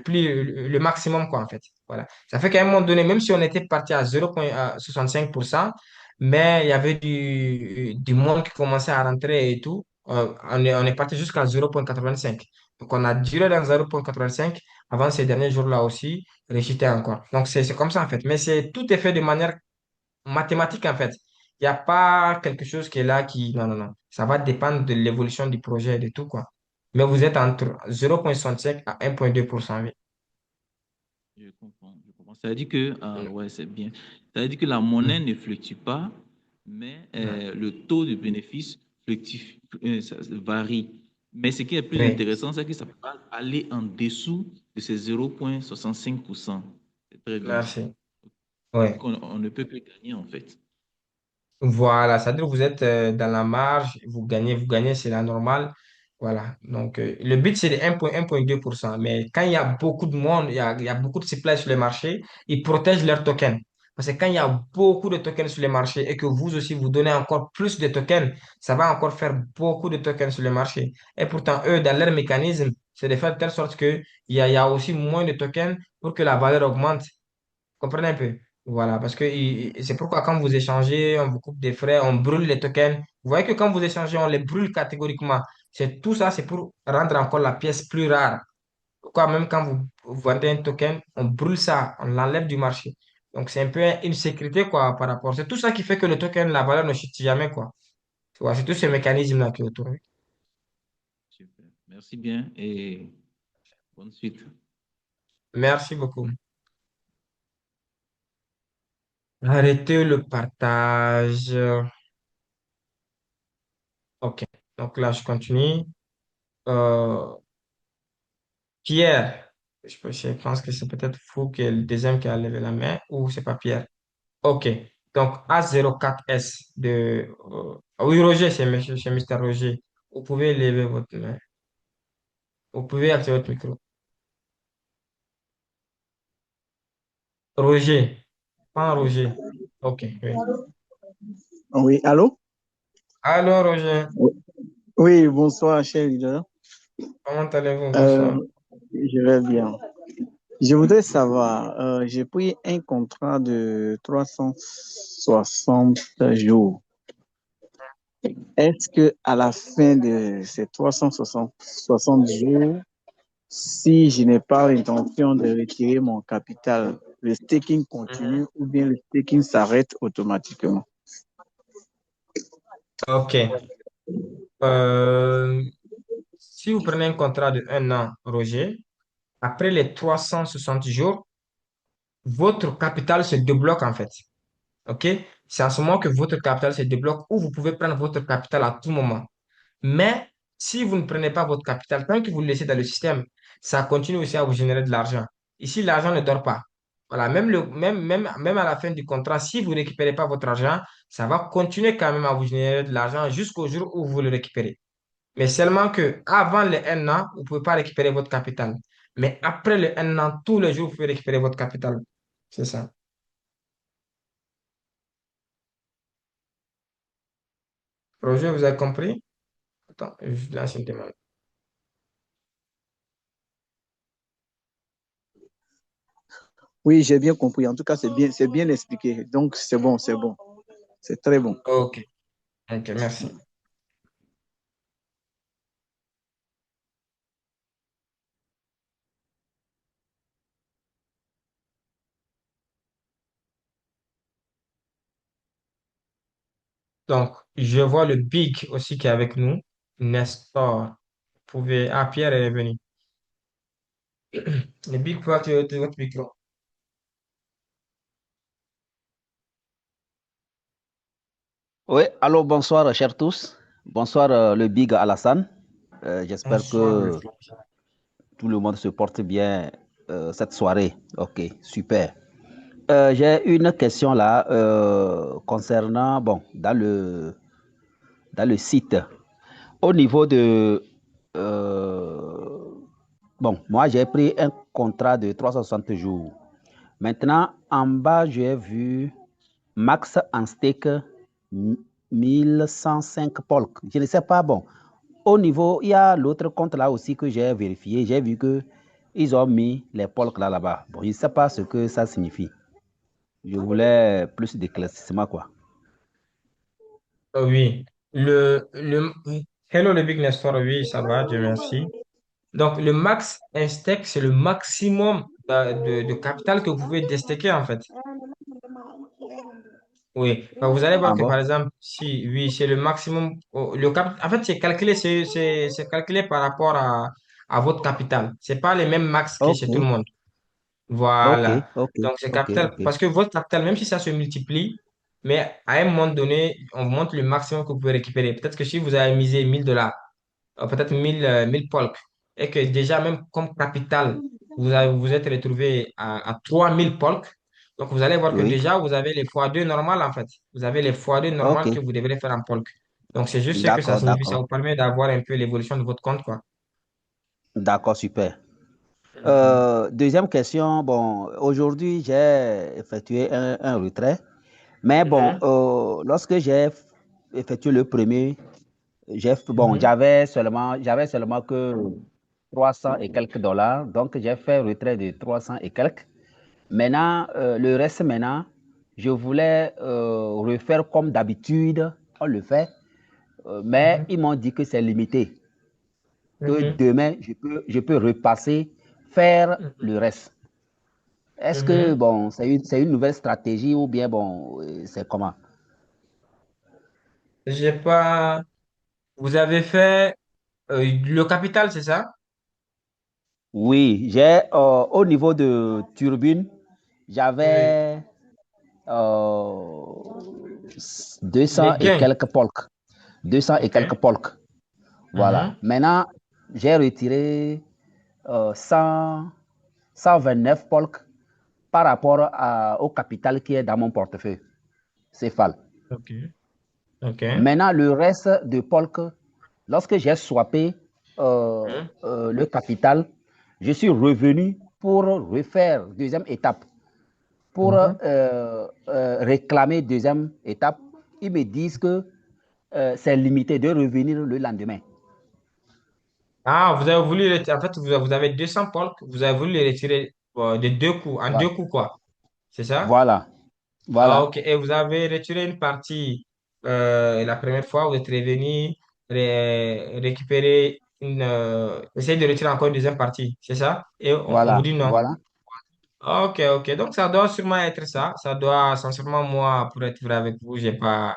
maximum, quoi, en fait. Voilà. Ça fait qu'à un moment donné, même si on était parti à 0,65%, mais il y avait du monde qui commençait à rentrer et tout, on est parti jusqu'à 0,85. Donc, on a duré dans 0,85 avant ces derniers jours-là aussi, rejeté encore. Donc, c'est comme ça, en fait. Mais tout est fait de manière mathématique, en fait. Il n'y a pas quelque chose qui est là qui... Non, non, non. Ça va dépendre de l'évolution du projet et de tout, quoi. Mais vous êtes entre 0,65 à 1,2%, oui. Je comprends, je comprends. Ça veut dire que, ah, Mm, ouais, c'est bien. Ça veut dire que la monnaie mm, ne fluctue pas, mais mm. le taux de bénéfice fluctue, ça varie. Mais ce qui est plus Oui, intéressant, c'est que ça peut pas aller en dessous de ces 0,65%. C'est très bien ça. merci. Oui. Donc, on ne peut que gagner, en fait. Voilà, c'est-à-dire que vous êtes dans la marge, vous gagnez, c'est la normale. Voilà. Donc, le but, c'est de 1,2%. Mais quand il y a beaucoup de monde, il y a beaucoup de supply sur le marché, ils protègent leurs tokens. Parce que quand il y a beaucoup de tokens sur le marché et que vous aussi, vous donnez encore plus de tokens, ça va encore faire beaucoup de tokens sur le marché. Et pourtant, eux, dans leur mécanisme, c'est de faire de telle sorte qu'il y a aussi moins de tokens pour que la valeur augmente. Comprenez un peu? Voilà, parce que c'est pourquoi quand vous échangez, on vous coupe des frais, on brûle les tokens. Vous voyez que quand vous échangez, on les brûle catégoriquement. Tout ça, c'est pour rendre encore la pièce plus rare. Pourquoi même quand vous vendez un token, on brûle ça, on l'enlève du marché. Donc c'est un peu une sécurité quoi par rapport. C'est tout ça qui fait que le token, la valeur ne chute jamais quoi. Tu vois, c'est tout ce mécanisme-là qui est autour. Super. Merci bien et bonne suite. Merci beaucoup. Arrêtez le partage. OK. Donc là, je continue. Euh, Pierre, je pense que c'est peut-être vous qui est le deuxième qui a levé la main, ou c'est pas Pierre. OK. Donc, A04S oui, Roger, c'est Mr. Roger. Vous pouvez lever votre main. Vous pouvez activer votre micro. Roger, pas Roger. OK, oui. Oui, allô? Allô, Roger, Oui, oui, bonsoir, cher leader. comment allez-vous? Euh, Bonsoir. je vais bien. Je voudrais savoir, j'ai pris un contrat de 360 jours. Est-ce que à la fin de ces 360 jours, si je n'ai pas l'intention de retirer mon capital, le staking Mhm. continue ou bien le staking s'arrête automatiquement? Ok. Euh, Si vous prenez un contrat de 1 an, Roger, après les 360 jours, votre capital se débloque en fait. OK? C'est en ce moment que votre capital se débloque ou vous pouvez prendre votre capital à tout moment. Mais si vous ne prenez pas votre capital, tant que vous le laissez dans le système, ça continue aussi à vous générer de l'argent. Ici, l'argent ne dort pas. Voilà, même à la fin du contrat, si vous ne récupérez pas votre argent, ça va continuer quand même à vous générer de l'argent jusqu'au jour où vous le récupérez. Mais seulement que avant le 1 an, vous ne pouvez pas récupérer votre capital. Mais après le 1 an, tous les jours, vous pouvez récupérer votre capital. C'est ça. Roger, vous avez compris? Attends, je lance une demande. Oui, j'ai bien compris. En tout cas, c'est bien expliqué. Donc, c'est bon, c'est très bon. Ok, ok, merci. Donc, je vois le Big aussi qui est avec nous. Nestor, vous pouvez... Ah, Pierre est revenu. Le Big, vous pouvez activer votre micro. Oui, alors bonsoir, chers tous. Bonsoir, le Big Alassane. J'espère Bonsoir, le que tout le monde se porte bien cette soirée. Ok, super. J'ai une question là concernant, bon, dans le site. Au niveau de... euh, bon, moi j'ai pris un contrat de 360 jours. Maintenant, en bas, j'ai vu max en stake 1105 polk. Je ne sais pas, bon. Au niveau, il y a l'autre compte là aussi que j'ai vérifié. J'ai vu que ils ont mis les polk là-bas. Bon, je ne sais pas ce que ça signifie. Je voulais plus d'éclaircissement, quoi. Oui. Hello, le Big Nestor. Oui, ça va, Dieu merci. Donc, le max stake, c'est le maximum de capital que vous pouvez déstaker, en fait. Oui. Donc, vous allez voir Ah que, bon? par exemple, si, oui, c'est le maximum. En fait, c'est calculé, c'est calculé par rapport à votre capital. C'est pas les mêmes max que Ok, chez tout le monde. ok, Voilà. ok, Donc, c'est ok, capital, ok. parce que votre capital, même si ça se multiplie, mais à un moment donné, on vous montre le maximum que vous pouvez récupérer. Peut-être que si vous avez misé 1000 $, peut-être 1000 polk, et que déjà, même comme capital, vous êtes retrouvé à 3000 polk, donc vous allez voir que Oui, déjà, vous avez les fois 2 normales, en fait. Vous avez les fois 2 ok. normales que vous devrez faire en polk. Donc, c'est juste ce que ça D'accord, signifie. Ça d'accord. vous permet d'avoir un peu l'évolution de votre compte, quoi. D'accord, super. Mhm. Deuxième question, bon, aujourd'hui j'ai effectué un retrait, mais bon, Mhm. lorsque j'ai effectué le premier, bon, Mhm. j'avais seulement que 300 et quelques dollars, donc j'ai fait un retrait de 300 et quelques. Maintenant, le reste maintenant, je voulais refaire comme d'habitude, on le fait, mais Mhm. ils m'ont dit que c'est limité, que Mhm. demain je peux repasser, faire Mhm. le reste. Est-ce que, Mhm. bon, c'est une nouvelle stratégie ou bien, bon, c'est comment? J'ai pas. Vous avez fait le capital, c'est ça? Oui, au niveau de Turbine, Oui. j'avais 200 Les et gains. quelques polks. 200 et OK. quelques polks. Voilà. Mhm. Maintenant, j'ai retiré 100, 129 polks par rapport au capital qui est dans mon portefeuille. C'est FAL. OK. OK. Maintenant, le reste de Polk, lorsque j'ai swappé Mhm. le capital, je suis revenu pour refaire deuxième étape, pour Mhm. réclamer deuxième étape. ils me disent que c'est limité de revenir le lendemain. Ah, vous avez voulu retirer, en fait, vous avez 200 polk, vous avez voulu les retirer de deux coups, en deux Voilà. coups, quoi. C'est ça? Voilà. Ah, Voilà. ok. Et vous avez retiré une partie la première fois, vous êtes revenu récupérer essayer de retirer encore une deuxième partie, c'est ça? Et on vous Voilà. dit non. Voilà. Ok, ok. Donc, ça doit sûrement être ça. Ça doit, sincèrement, moi, pour être vrai avec vous, j'ai pas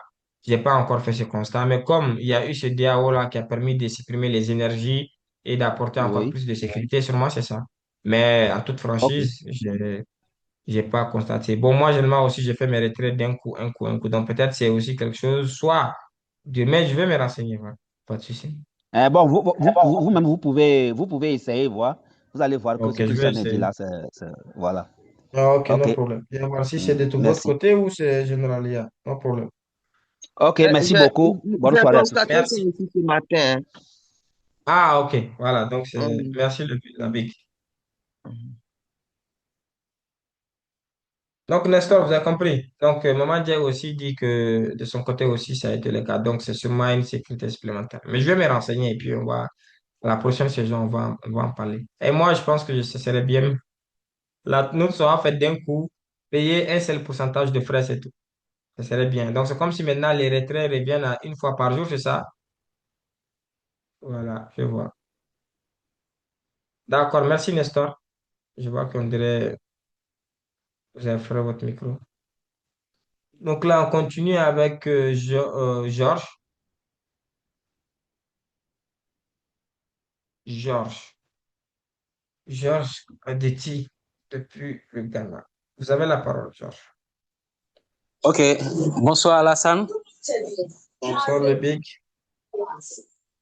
encore fait ce constat. Mais comme il y a eu ce DAO-là qui a permis de supprimer les énergies et d'apporter encore Oui. plus de sécurité, sûrement, c'est ça. Mais en toute OK. franchise, j'ai pas constaté. Bon, moi, généralement aussi, j'ai fait mes retraits d'un coup, un coup, un coup. Donc, peut-être c'est aussi quelque chose, soit mais je vais me renseigner, voilà. Pas de souci. Bon, vous-même, vous pouvez essayer, voir. Vous allez voir que Ok, ce je que vais j'en ai dit essayer. là, voilà. Ah, ok, no OK. problème. Viens voir si c'est de tout votre Merci. côté ou c'est général. No problème. OK, merci beaucoup. Bonne J'ai soirée à tous. constaté ça Merci. aussi ce matin. Ah, ok. Voilà. Donc, Hum, merci, la big. Donc, Nestor, vous avez compris. Donc, Maman Dieng aussi dit que de son côté aussi, ça a été le cas. Donc, c'est sûrement une sécurité supplémentaire. Mais je vais me renseigner et puis la prochaine saison, on va en parler. Et moi, je pense que ce serait bien. La note sera faite d'un coup, payer un seul pourcentage de frais, c'est tout. Ça serait bien. Donc, c'est comme si maintenant les retraits reviennent à une fois par jour, c'est ça? Voilà, je vois. D'accord, merci Nestor. Je vois qu'on dirait, vous avez fermé votre micro. Donc là, on continue avec Georges. Georges. Georges Adeti, depuis le Ghana. Vous avez la parole, Georges. Ok, bonsoir Alassane. Bonsoir, le big.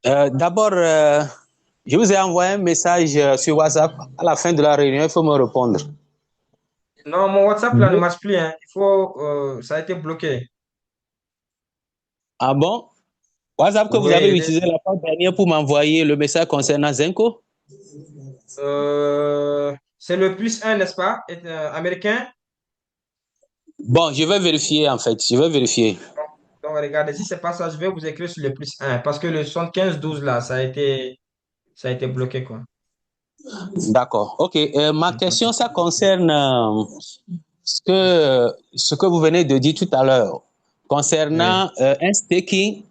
D'abord, je vous ai envoyé un message sur WhatsApp. À la fin de la réunion, il faut me répondre. Non, mon WhatsApp là ne marche plus, hein. Ça a été bloqué. Ah bon? WhatsApp que vous avez Oui, utilisé la fois dernière pour m'envoyer le message concernant Zenko? c'est le plus un, n'est-ce pas? Américain. Bon, je vais vérifier en fait. Je vais vérifier. Donc, regardez, si c'est pas ça, je vais vous écrire sur le plus un parce que le 7512 là, ça a été bloqué, quoi. D'accord. Ok. Ma question, ça concerne ce que vous venez de dire tout à l'heure Oui, concernant un staking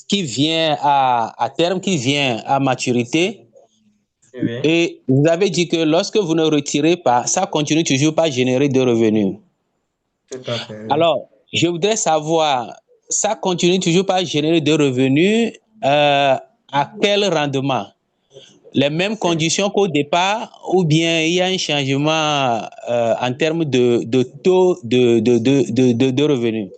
qui vient à terme, qui vient à maturité. oui, Et vous avez dit que lorsque vous ne retirez pas, ça continue toujours pas à générer de revenus. tout à fait, oui. Alors, je voudrais savoir, ça continue toujours pas à générer de revenus, à quel rendement? Les mêmes Oui. conditions qu'au départ, ou bien il y a un changement en termes de taux de revenus?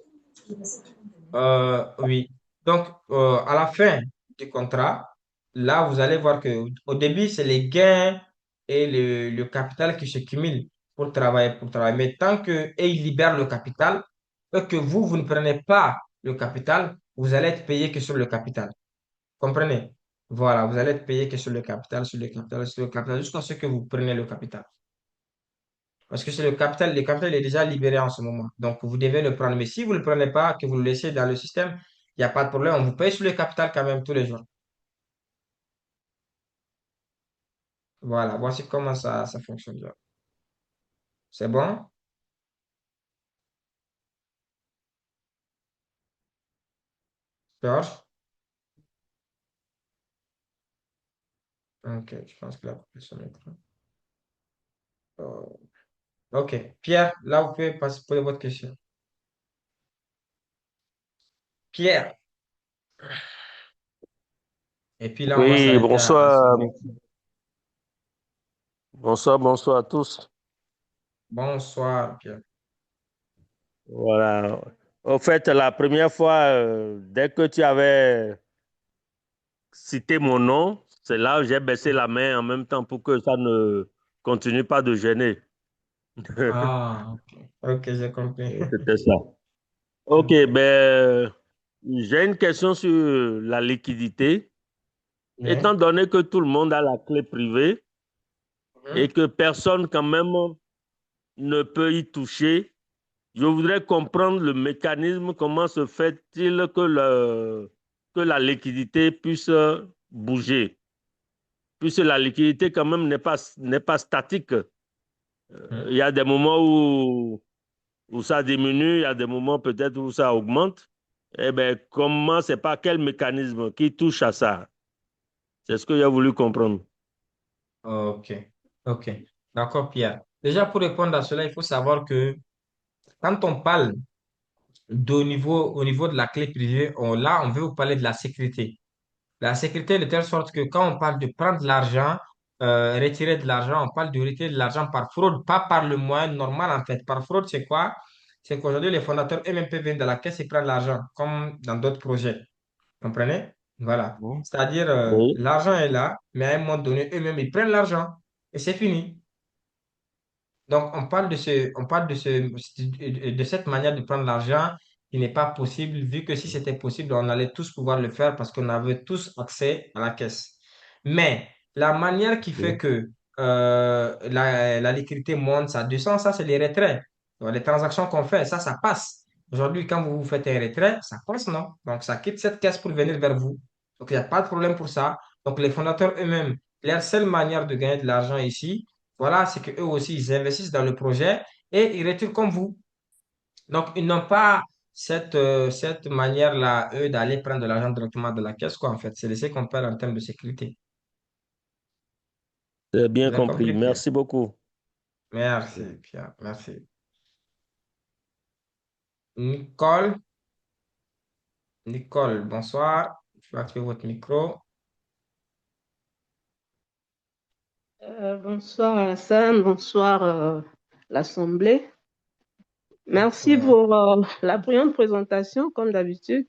Oui. Donc, à la fin du contrat, là, vous allez voir que au début, c'est les gains et le capital qui se cumulent pour travailler. Mais tant que et ils libèrent le capital, et que vous ne prenez pas le capital, vous allez être payé que sur le capital. Comprenez? Voilà, vous allez être payé que sur le capital, sur le capital, sur le capital, jusqu'à ce que vous preniez le capital. Parce que c'est le capital est déjà libéré en ce moment. Donc, vous devez le prendre. Mais si vous ne le prenez pas, que vous le laissez dans le système, il n'y a pas de problème. On vous paye sur le capital quand même tous les jours. Voilà, voici comment ça fonctionne. C'est bon? Georges? Ok, je pense qu'il a coupé son écran. Oh, ok, Pierre, là, vous pouvez poser votre question. Pierre. Et puis là, on va Oui, s'arrêter à ce bonsoir, mot. bonsoir à tous. Bonsoir, Pierre. Voilà. Au fait, la première fois, dès que tu avais cité mon nom, c'est là où j'ai baissé la main en même temps pour que ça ne continue pas de gêner. Ah, ok. Ok, j'ai compris. C'était ça. Ok, Ok. ben, j'ai une question sur la liquidité. Oui. Étant donné que tout le monde a la clé privée et Mhm. que personne quand même ne peut y toucher, Je voudrais comprendre le mécanisme, comment se fait-il que la liquidité puisse bouger, puisque la liquidité quand même n'est pas statique. Il y a des moments où ça diminue, il y a des moments peut-être où ça augmente. Eh bien, comment, c'est pas quel mécanisme qui touche à ça? C'est ce que j'ai voulu comprendre. Ok, ok. D'accord, Pierre. Déjà, pour répondre à cela, il faut savoir que quand on parle au niveau de la clé privée, là, on veut vous parler de la sécurité. La sécurité de telle sorte que quand on parle de prendre de l'argent, retirer de l'argent, on parle de retirer de l'argent par fraude, pas par le moyen normal en fait. Par fraude, c'est quoi? C'est qu'aujourd'hui, les fondateurs eux-mêmes peuvent venir dans la caisse et prendre l'argent, comme dans d'autres projets. Comprenez? Voilà. Mhm. C'est-à-dire, Oui. l'argent est là, mais à un moment donné, eux-mêmes, ils prennent l'argent et c'est fini. Donc, on parle de cette manière de prendre l'argent qui n'est pas possible, vu que si c'était possible, on allait tous pouvoir le faire parce qu'on avait tous accès à la caisse. Mais la manière qui fait Oui. que la liquidité monte, ça descend, ça, c'est les retraits. Donc, les transactions qu'on fait, ça passe. Aujourd'hui, quand vous faites un retrait, ça passe, non? Donc, ça quitte cette caisse pour venir vers vous. Donc, il n'y a pas de problème pour ça. Donc, les fondateurs eux-mêmes, leur seule manière de gagner de l'argent ici, voilà, c'est qu'eux aussi, ils investissent dans le projet et ils retirent comme vous. Donc, ils n'ont pas cette manière-là, eux, d'aller prendre de l'argent directement de la caisse, quoi, en fait. C'est laissé qu'on perd en termes de sécurité. C'est bien Vous avez compris. compris, Pierre? Merci beaucoup. Merci, Pierre. Merci. Nicole, Nicole, bonsoir. Je vais activer votre micro. Bonsoir Hassan, bonsoir l'Assemblée. Merci Bonsoir. pour la brillante présentation, comme d'habitude.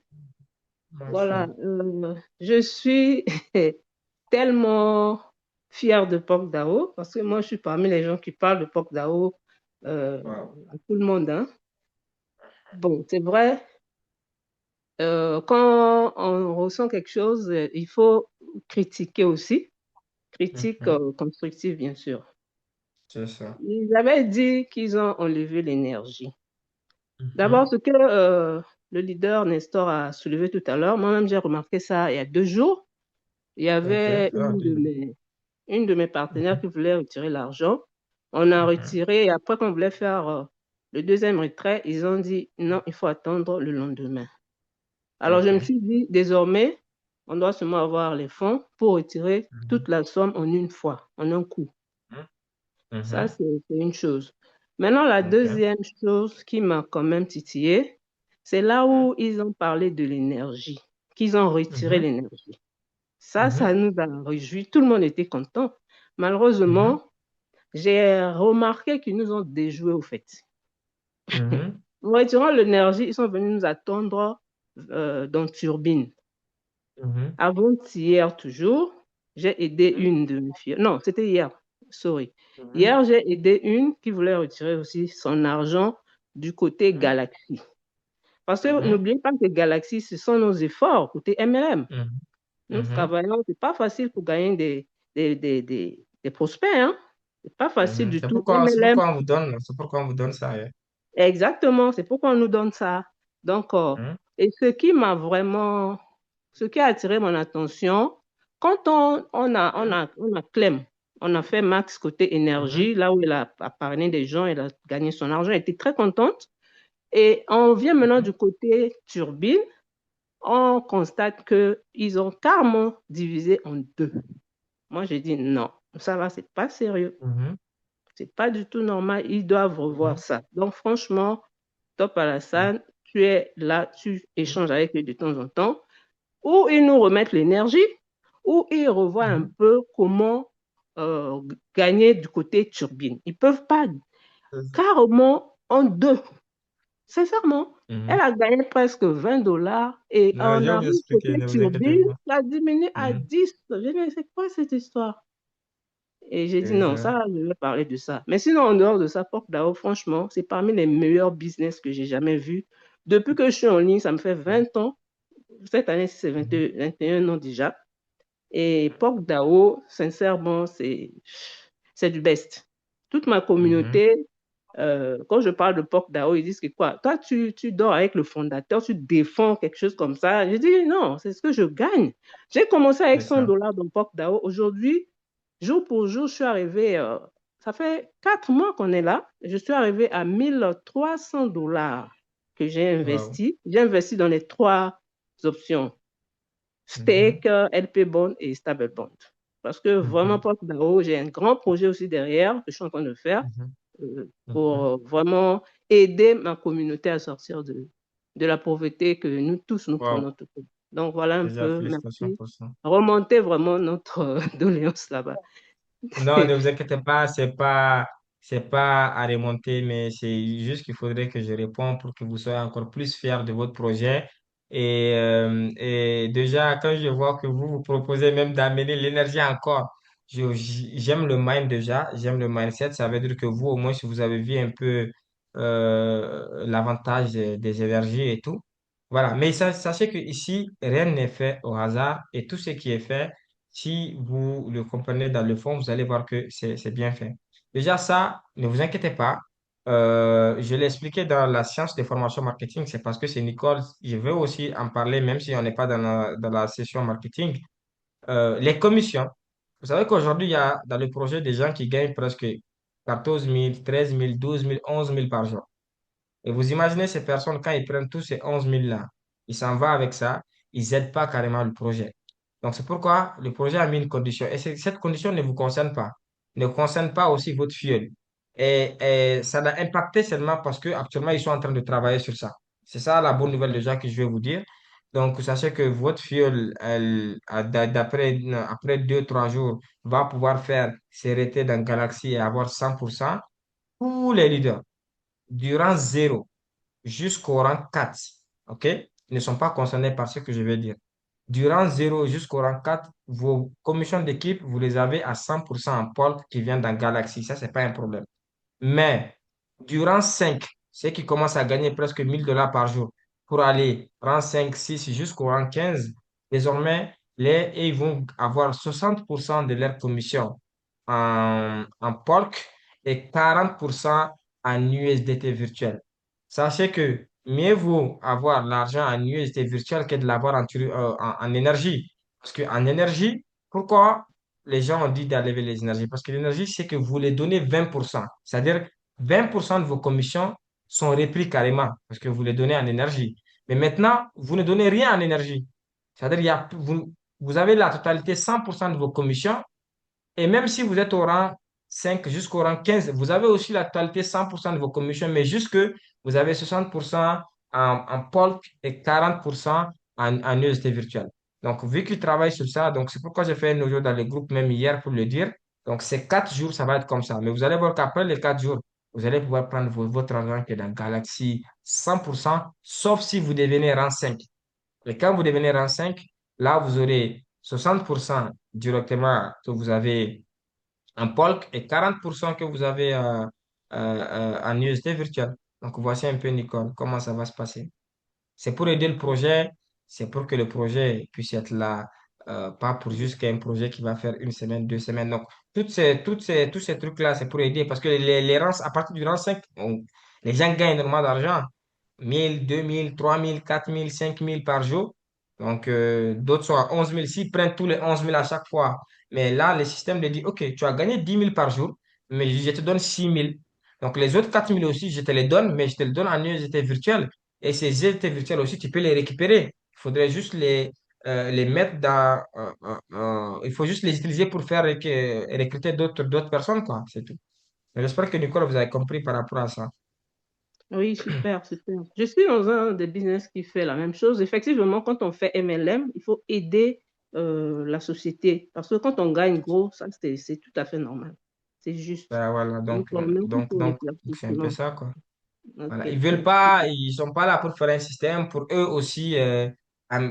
Voilà, Merci. je suis tellement fière de PorkDAO parce que moi, je suis parmi les gens qui parlent de PorkDAO Wow. à tout le monde, hein. Bon, c'est vrai, quand on ressent quelque chose, il faut critiquer aussi, critique Mhm. constructive, bien sûr. C'est ça. Ils avaient dit qu'ils ont enlevé l'énergie. D'abord, Mhm. ce que le leader Nestor a soulevé tout à l'heure, moi-même j'ai remarqué ça il y a 2 jours. Il y Ok. avait Ah, désolé. une de mes partenaires Mhm. qui voulait retirer l'argent. On a Mhm. retiré et après qu'on voulait faire le deuxième retrait, ils ont dit non, il faut attendre le lendemain. Alors je me Ok. suis dit, désormais, on doit seulement avoir les fonds pour retirer Mhm. toute la somme en une fois, en un coup. Ça, Mhm. c'est une chose. Maintenant, la Ok. deuxième chose qui m'a quand même titillée, c'est là où ils ont parlé de l'énergie, qu'ils ont retiré Mhm. l'énergie. Ça Mhm. nous a réjouis. Tout le monde était content. Mhm. Malheureusement, j'ai remarqué qu'ils nous ont déjoué au fait. Mhm. En retirant l'énergie, ils sont venus nous attendre dans Turbine. Mhm. Avant-hier toujours, j'ai aidé une de mes filles. Non, c'était hier. Sorry. Mhm. Hier, j'ai aidé une qui voulait retirer aussi son argent du côté Mhm. Galaxy. Parce que Mhm. n'oubliez pas que Galaxy, ce sont nos efforts côté MLM. Mhm. Nous Mhm. travaillons, c'est pas facile pour gagner des prospects, hein. C'est pas facile Mhm. du tout. MLM, C'est pourquoi on vous donne ça. Hein. exactement, c'est pourquoi on nous donne ça. Donc, Mhm. et ce qui a attiré mon attention, quand on a Clem, on a fait Max côté Mhm. énergie, là où a parrainé des gens, il a gagné son argent, elle était très contente. Et on vient maintenant Mhm. du côté turbine, on constate qu'ils ont carrément divisé en deux. Moi, j'ai dit non, ça va, c'est pas sérieux. Mhm. C'est pas du tout normal. Ils doivent revoir Mhm. ça. Donc, franchement, Top Alassane, tu es là, tu Mhm. échanges avec eux de temps en temps, ou ils nous remettent l'énergie, ou ils revoient un Mhm. peu comment euh, gagner du côté turbine. Ils ne peuvent pas carrément en deux. Sincèrement, elle Mhm. a gagné presque $20 et Non, je on vais vous arrive expliquer, côté ne vous inquiétez turbine, pas. ça diminue à Mhm. 10. Je dis, mais c'est quoi cette histoire? Et j'ai dit C'est non, ça. ça, je vais parler de ça. Mais sinon, en dehors de ça, PorkDAO, franchement, c'est parmi les meilleurs business que j'ai jamais vus. Depuis que je suis en ligne, ça me fait 20 ans. Cette année, c'est Mhm. 21 ans déjà. Et PorkDAO, sincèrement, c'est du best. Toute ma Mhm. communauté, quand je parle de POC DAO, ils disent que quoi? Toi, tu dors avec le fondateur, tu défends quelque chose comme ça. Je dis non, c'est ce que je gagne. J'ai commencé avec C'est 100 ça. dollars dans POC DAO. Aujourd'hui, jour pour jour, je suis arrivé, ça fait 4 mois qu'on est là. Je suis arrivé à 1300 dollars que j'ai Wow. investi. J'ai investi dans les 3 options. Mhm, Stake, LP Bond et Stable Bond. Parce que vraiment, mhm, POC DAO, j'ai un grand projet aussi derrière que je suis en train de faire mhm, pour mhm. vraiment aider ma communauté à sortir de la pauvreté que nous tous nous prenons Wow. tout le temps. Donc voilà un Déjà, peu, félicitations merci. pour ça. Remonter vraiment notre doléance là-bas. Non, ne vous inquiétez pas, c'est pas à remonter, mais c'est juste qu'il faudrait que je réponde pour que vous soyez encore plus fiers de votre projet. Et déjà, quand je vois que vous vous proposez même d'amener l'énergie encore, j'aime le mind déjà, j'aime le mindset. Ça veut dire que vous, au moins, si vous avez vu un peu l'avantage des énergies et tout. Voilà, mais sachez que ici, rien n'est fait au hasard et tout ce qui est fait, si vous le comprenez dans le fond, vous allez voir que c'est bien fait. Déjà, ça, ne vous inquiétez pas. Je l'ai expliqué dans la science des formations marketing, c'est parce que c'est Nicole. Je veux aussi en parler, même si on n'est pas dans la session marketing. Les commissions. Vous savez qu'aujourd'hui, il y a dans le projet des gens qui gagnent presque 14 000, 13 000, 12 000, 11 000 par jour. Et vous imaginez ces personnes, quand ils prennent tous ces 11 000 là, ils s'en vont avec ça, ils n'aident pas carrément le projet. Donc, c'est pourquoi le projet a mis une condition. Et cette condition ne vous concerne pas. Ne concerne pas aussi votre filleul. Et ça l'a impacté seulement parce qu'actuellement, ils sont en train de travailler sur ça. C'est ça la bonne nouvelle déjà que je vais vous dire. Donc, sachez que votre filleul, après 2, 3 jours, va pouvoir faire ses retés dans Galaxy et avoir 100%. Tous les leaders, durant 0 jusqu'au rang 4, OK, ne sont pas concernés par ce que je vais dire. Durant 0 jusqu'au rang 4, vos commissions d'équipe, vous les avez à 100% en Paul qui vient dans Galaxy. Ça, c'est pas un problème. Mais durant 5, ceux qui commencent à gagner presque 1000 dollars par jour pour aller rang 5, 6 jusqu'au rang 15, désormais, ils vont avoir 60% de leur commission en Polk et 40% en USDT virtuel. Sachez que mieux vaut avoir l'argent en USDT virtuel que de l'avoir en énergie. Parce qu'en énergie, pourquoi les gens ont dit d'enlever les énergies? Parce que l'énergie, c'est que vous les donnez 20%. C'est-à-dire 20% de vos commissions sont repris carrément parce que vous les donnez en énergie. Mais maintenant, vous ne donnez rien en énergie. C'est-à-dire vous avez la totalité 100% de vos commissions et même si vous êtes au rang 5 jusqu'au rang 15, vous avez aussi la totalité 100% de vos commissions, mais juste que vous avez 60% en Polk et 40% en UST virtuel. Donc, vu qu'ils travaillent sur ça, donc c'est pourquoi j'ai fait un audio dans le groupe même hier pour le dire. Donc, ces 4 jours, ça va être comme ça. Mais vous allez voir qu'après les 4 jours, vous allez pouvoir prendre votre argent qui est dans Galaxy 100%, sauf si vous devenez rang 5. Et quand vous devenez rang 5, là, vous aurez 60% directement que vous avez en Polk et 40% que vous avez en USD virtuel. Donc, voici un peu, Nicole, comment ça va se passer. C'est pour aider le projet, c'est pour que le projet puisse être là, pas pour juste qu'un projet qui va faire 1 semaine, 2 semaines. Donc, tous ces trucs-là, c'est pour aider parce que les rangs, à partir du rang 5, les gens gagnent énormément d'argent. 1 000, 2 000, 3 000, 4 000, 5 000 par jour. Donc, d'autres sont à 11 000. S'ils prennent tous les 11 000 à chaque fois, mais là, le système te dit, OK, tu as gagné 10 000 par jour, mais je te donne 6 000. Donc, les autres 4 000 aussi, je te les donne, mais je te les donne en USDT virtuel. Et ces USDT virtuels aussi, tu peux les récupérer. Il faudrait juste les mettre dans... il faut juste les utiliser pour faire recruter d'autres personnes, quoi. C'est tout. Mais j'espère que Nicole, vous avez compris par rapport à ça. Oui, super, super. Je suis dans un des business qui fait la même chose. Effectivement, quand on fait MLM, il faut aider la société. Parce que quand on gagne gros, ça, c'est tout à fait normal. C'est juste. Ben voilà, Donc, donc, merci pour c'est un peu l'éclaircissement. ça, quoi. Voilà. OK, Ils veulent merci. pas, ils sont pas là pour faire un système pour eux aussi.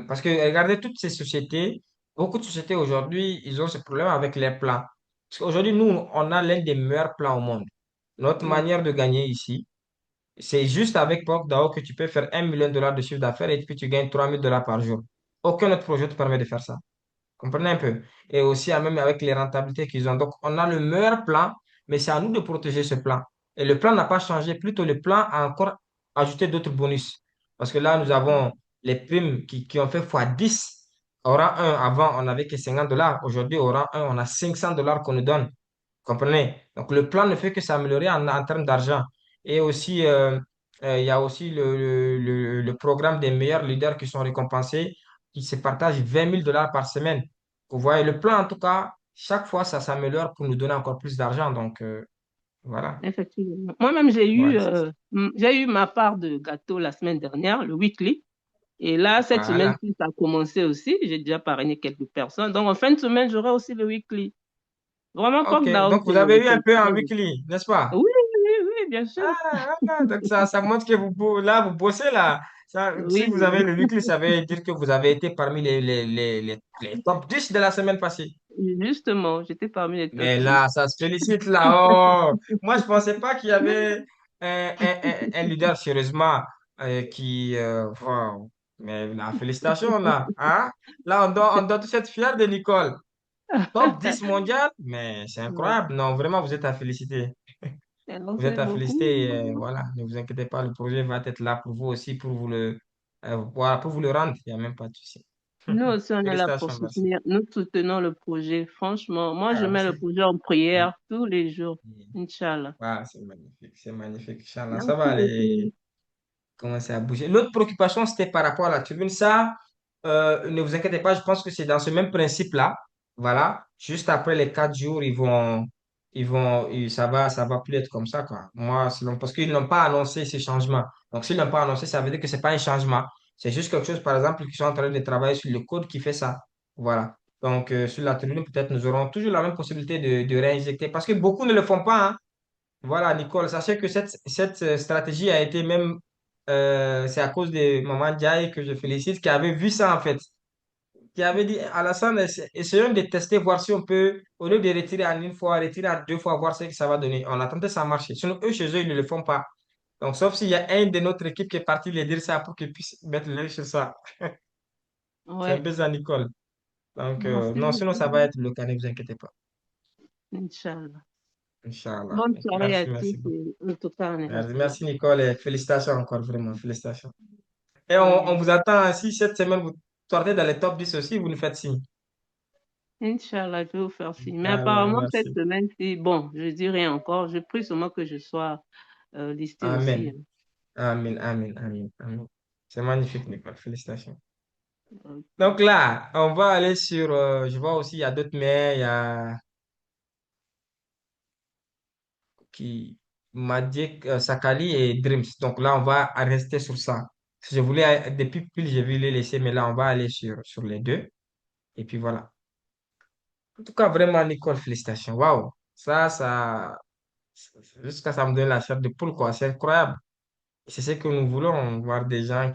Parce que regardez toutes ces sociétés, beaucoup de sociétés aujourd'hui, ils ont ce problème avec les plans. Parce qu'aujourd'hui, nous, on a l'un des meilleurs plans au monde. Notre Ouais. manière de gagner ici, c'est juste avec PorkDAO que tu peux faire 1 million de dollars de chiffre d'affaires et puis tu gagnes 3 000 dollars par jour. Aucun autre projet te permet de faire ça. Comprenez un peu? Et aussi, même avec les rentabilités qu'ils ont. Donc, on a le meilleur plan, mais c'est à nous de protéger ce plan. Et le plan n'a pas changé, plutôt le plan a encore ajouté d'autres bonus. Parce que là, nous avons les primes qui ont fait fois 10. Au rang 1, avant, on n'avait que 50 dollars. Aujourd'hui, au rang 1, on a 500 dollars qu'on nous donne. Comprenez? Donc, le plan ne fait que s'améliorer en termes d'argent. Et aussi, il y a aussi le programme des meilleurs leaders qui sont récompensés, qui se partagent 20 000 dollars par semaine. Vous voyez, le plan, en tout cas, chaque fois, ça s'améliore pour nous donner encore plus d'argent. Donc, voilà. Effectivement. Moi-même, Ouais. j'ai eu ma part de gâteau la semaine dernière, le weekly. Et là, cette Voilà. semaine-ci, ça a commencé aussi. J'ai déjà parrainé quelques personnes. Donc, en fin de semaine, j'aurai aussi le weekly. Vraiment, OK. Pog Dao, Donc, vous avez eu un c'est peu très en bien. weekly, n'est-ce pas? Oui, oui, oui, bien sûr. Donc, ça montre que là, vous bossez là. Si Oui, vous avez le weekly, ça veut dire que vous avez été parmi les top 10 de la semaine passée. justement, j'étais parmi les top Mais 10. là, ça se félicite là. Oh, moi, je pensais pas qu'il y avait un leader, sérieusement, wow. Mais la félicitation là. Hein? Là, on doit tous être fiers de Nicole. Top 10 mondial, mais c'est Ouais. incroyable. Non, vraiment, vous êtes à féliciter. Vous êtes Merci à féliciter. beaucoup. Voilà, ne vous inquiétez pas, le projet va être là pour vous aussi, voilà, pour vous le rendre. Il n'y a même pas de souci. Nous aussi, on est là pour Félicitations, merci. soutenir. Nous soutenons le projet. Franchement, moi, je Ah, mets le projet en c'est prière tous les jours. Inch'Allah. ah, c'est magnifique, c'est magnifique. Inch'Allah, ça va Merci beaucoup. aller commencer à bouger. L'autre préoccupation, c'était par rapport à la tribune. Ça, ne vous inquiétez pas, je pense que c'est dans ce même principe-là. Voilà. Juste après les 4 jours, ça va plus être comme ça, quoi. Moi, parce qu'ils n'ont pas annoncé ces changements. Donc, s'ils n'ont pas annoncé, ça veut dire que c'est pas un changement. C'est juste quelque chose, par exemple, qu'ils sont en train de travailler sur le code qui fait ça. Voilà. Donc, sur la tribune, peut-être nous aurons toujours la même possibilité de réinjecter parce que beaucoup ne le font pas, hein. Voilà, Nicole, sachez que cette stratégie a été même, c'est à cause de Maman Diaye que je félicite, qui avait vu ça en fait, qui avait dit, Alassane, essayons de tester, voir si on peut, au lieu de retirer en une fois, retirer en 2 fois, voir ce que ça va donner. On attendait ça marcher. Sinon, eux, chez eux, ils ne le font pas. Donc, sauf s'il y a un de notre équipe qui est parti leur dire ça pour qu'ils puissent mettre l'œil sur ça. C'est un Ouais. peu ça, Nicole. Donc, Merci non, sinon, ça va beaucoup. être le cas, ne vous inquiétez pas. Inch'Allah. Inch'Allah. Bonne soirée à Merci, tous. merci beaucoup. Et en tout cas, on est Merci, resté là. merci, Nicole, et félicitations encore, vraiment, félicitations. Et on Ouais. vous attend, si cette semaine vous sortez dans les top 10 aussi, vous nous faites signe. Inch'Allah, je vais vous faire signe. Mais Allah, apparemment, cette merci. semaine-ci, bon, je dis rien encore. Je prie seulement que je sois listée aussi. Amen. Amen, amen, amen, amen. C'est magnifique, Nicole. Félicitations. Hein. Donc là, on va aller sur, je vois aussi, il y a d'autres mails, il y a qui, Magic, Sakali et Dreams. Donc là, on va rester sur ça. Je voulais, depuis plus, je vais les laisser, mais là, on va aller sur les deux. Et puis voilà. En tout cas, vraiment, Nicole, félicitations. Waouh. Jusqu'à ça me donne la chair de poule, quoi. C'est incroyable. C'est ce que nous voulons, voir des gens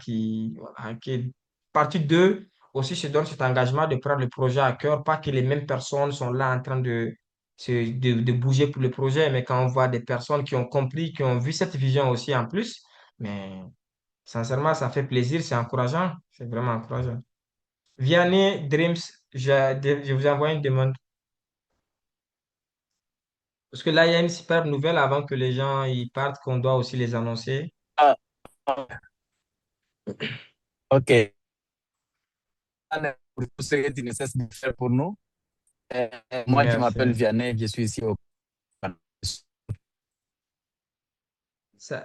voilà, qui, partie d'eux, aussi se donnent cet engagement de prendre le projet à cœur, pas que les mêmes personnes sont là en train de bouger pour le projet, mais quand on voit des personnes qui ont compris, qui ont vu cette vision aussi en plus, mais sincèrement, ça fait plaisir, c'est encourageant, c'est vraiment encourageant. Vianney Dreams, je vous envoie une demande. Parce que là, il y a une superbe nouvelle avant que les gens y partent, qu'on doit aussi les annoncer. Ah, ok. Pour tout ce que tu nécessites de faire pour nous. Moi, je Merci, m'appelle merci. Vianney, je suis ici au Canada.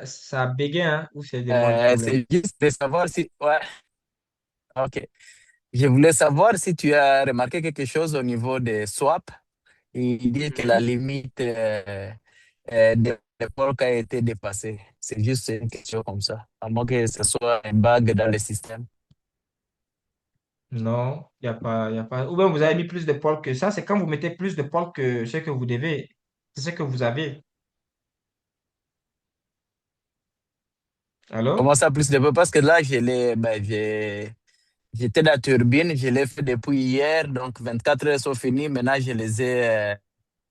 Ça bégaye, hein, ou c'est de moi le problème? C'est juste de savoir si. Ouais, ok. Je voulais savoir si tu as remarqué quelque chose au niveau des swaps. Il dit que la Mhm. limite de l'époque a été dépassée. C'est juste une question comme ça. À moins que ce soit un bug dans le système. Non, il n'y a pas, y a pas. Ou bien vous avez mis plus de poils que ça. C'est quand vous mettez plus de poils que ce que vous devez. C'est ce que vous avez. Comment Allô? ça, plus de peu? Parce que là, j'étais dans la turbine, je l'ai fait depuis hier, donc 24 heures sont finies. Maintenant, je les ai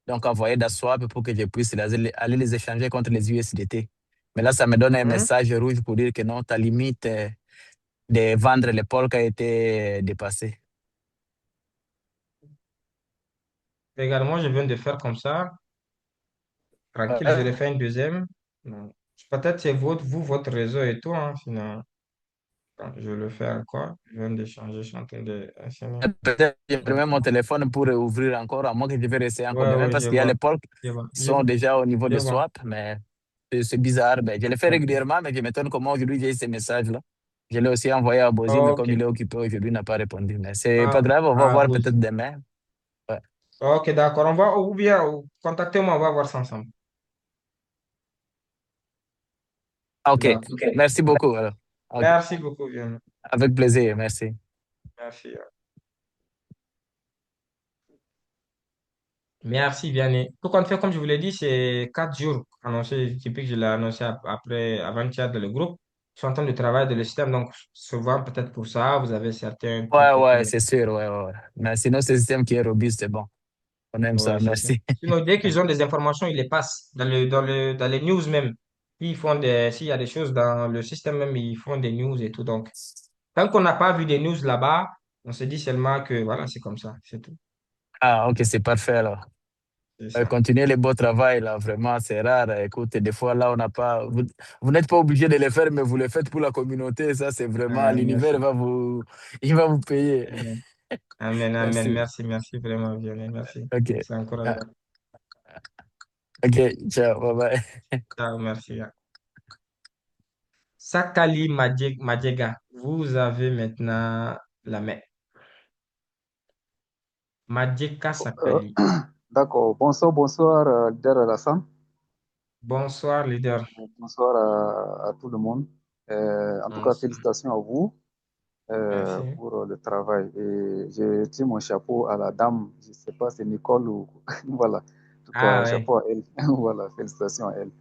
donc envoyés d'Aswap pour que je puisse aller les échanger contre les USDT. Mais là, ça me donne un Hein? message rouge pour dire que non, ta limite de vendre les polka a été dépassée. Regarde, moi, je viens de faire comme ça. Tranquille, je Ouais, le fais une deuxième. Non. Peut-être c'est votre réseau et tout, hein, sinon, quand je le fais encore. Je viens d'échanger, je suis en train de enchaîner. peut-être que je Donc, remets mon téléphone pour ouvrir encore, à moins que je vais rester encore ouais, demain, ouais, parce je qu'il y a les vois. ports Je vois. qui sont déjà au niveau Je de vois. swap, mais c'est bizarre. Ben, je le fais Ok. régulièrement, mais je m'étonne comment aujourd'hui j'ai eu ces messages-là. Je l'ai aussi envoyé à Bozy, mais Ok. comme il est occupé aujourd'hui, il n'a pas répondu. Mais c'est pas Ah, grave, on va ah, voir peut-être Bozy. demain. Ouais. Ok, d'accord. On va, ou bien, contactez-moi, on va voir ça ensemble. Ah, ok, D'accord. merci beaucoup. Alors. Ok. Merci beaucoup, Vianney. Avec plaisir, merci. Merci. Merci, Vianney. Tout compte fait, comme je vous l'ai dit, c'est 4 jours annoncés, depuis que je l'ai annoncé après, avant-hier dans le groupe. Je suis en train de travailler dans le système, donc souvent, peut-être pour ça, vous avez certains Ouais, trucs et ouais, tout. c'est sûr, ouais, ouais, ouais. Mais sinon, c'est un système qui est robuste, c'est bon. On aime Oui, ça, c'est ça. merci. Sinon, dès qu'ils ont des informations, ils les passent dans les news même. Puis s'il y a des choses dans le système même, ils font des news et tout. Donc, tant qu'on n'a pas vu des news là-bas, on se dit seulement que voilà, c'est comme ça, c'est tout. Ah, ok, c'est parfait alors. C'est ça. Continuez le beau travail, là, vraiment, c'est rare. Écoute, des fois, là, on n'a pas. Vous n'êtes pas obligé de le faire, mais vous le faites pour la communauté. Ça, c'est vraiment. L'univers Merci. va vous. Il va vous payer. Amen. Amen, amen. Merci. Merci, merci vraiment, Vianney. Merci. Ok. C'est Ah, encourageant. ok, ciao, bye bye. Ciao, merci. Sakali Madjega, vous avez maintenant la main. Madjeka Euh, Sakali. D'accord. Bonsoir, bonsoir, leader Alassane. Bonsoir, leader. Bonsoir à tout le monde. En tout cas, Bonsoir. félicitations à vous Merci. pour le travail. Et je tire mon chapeau à la dame, je ne sais pas, c'est Nicole ou. Voilà. En tout Ah cas, ouais. chapeau à elle. Voilà, félicitations à elle.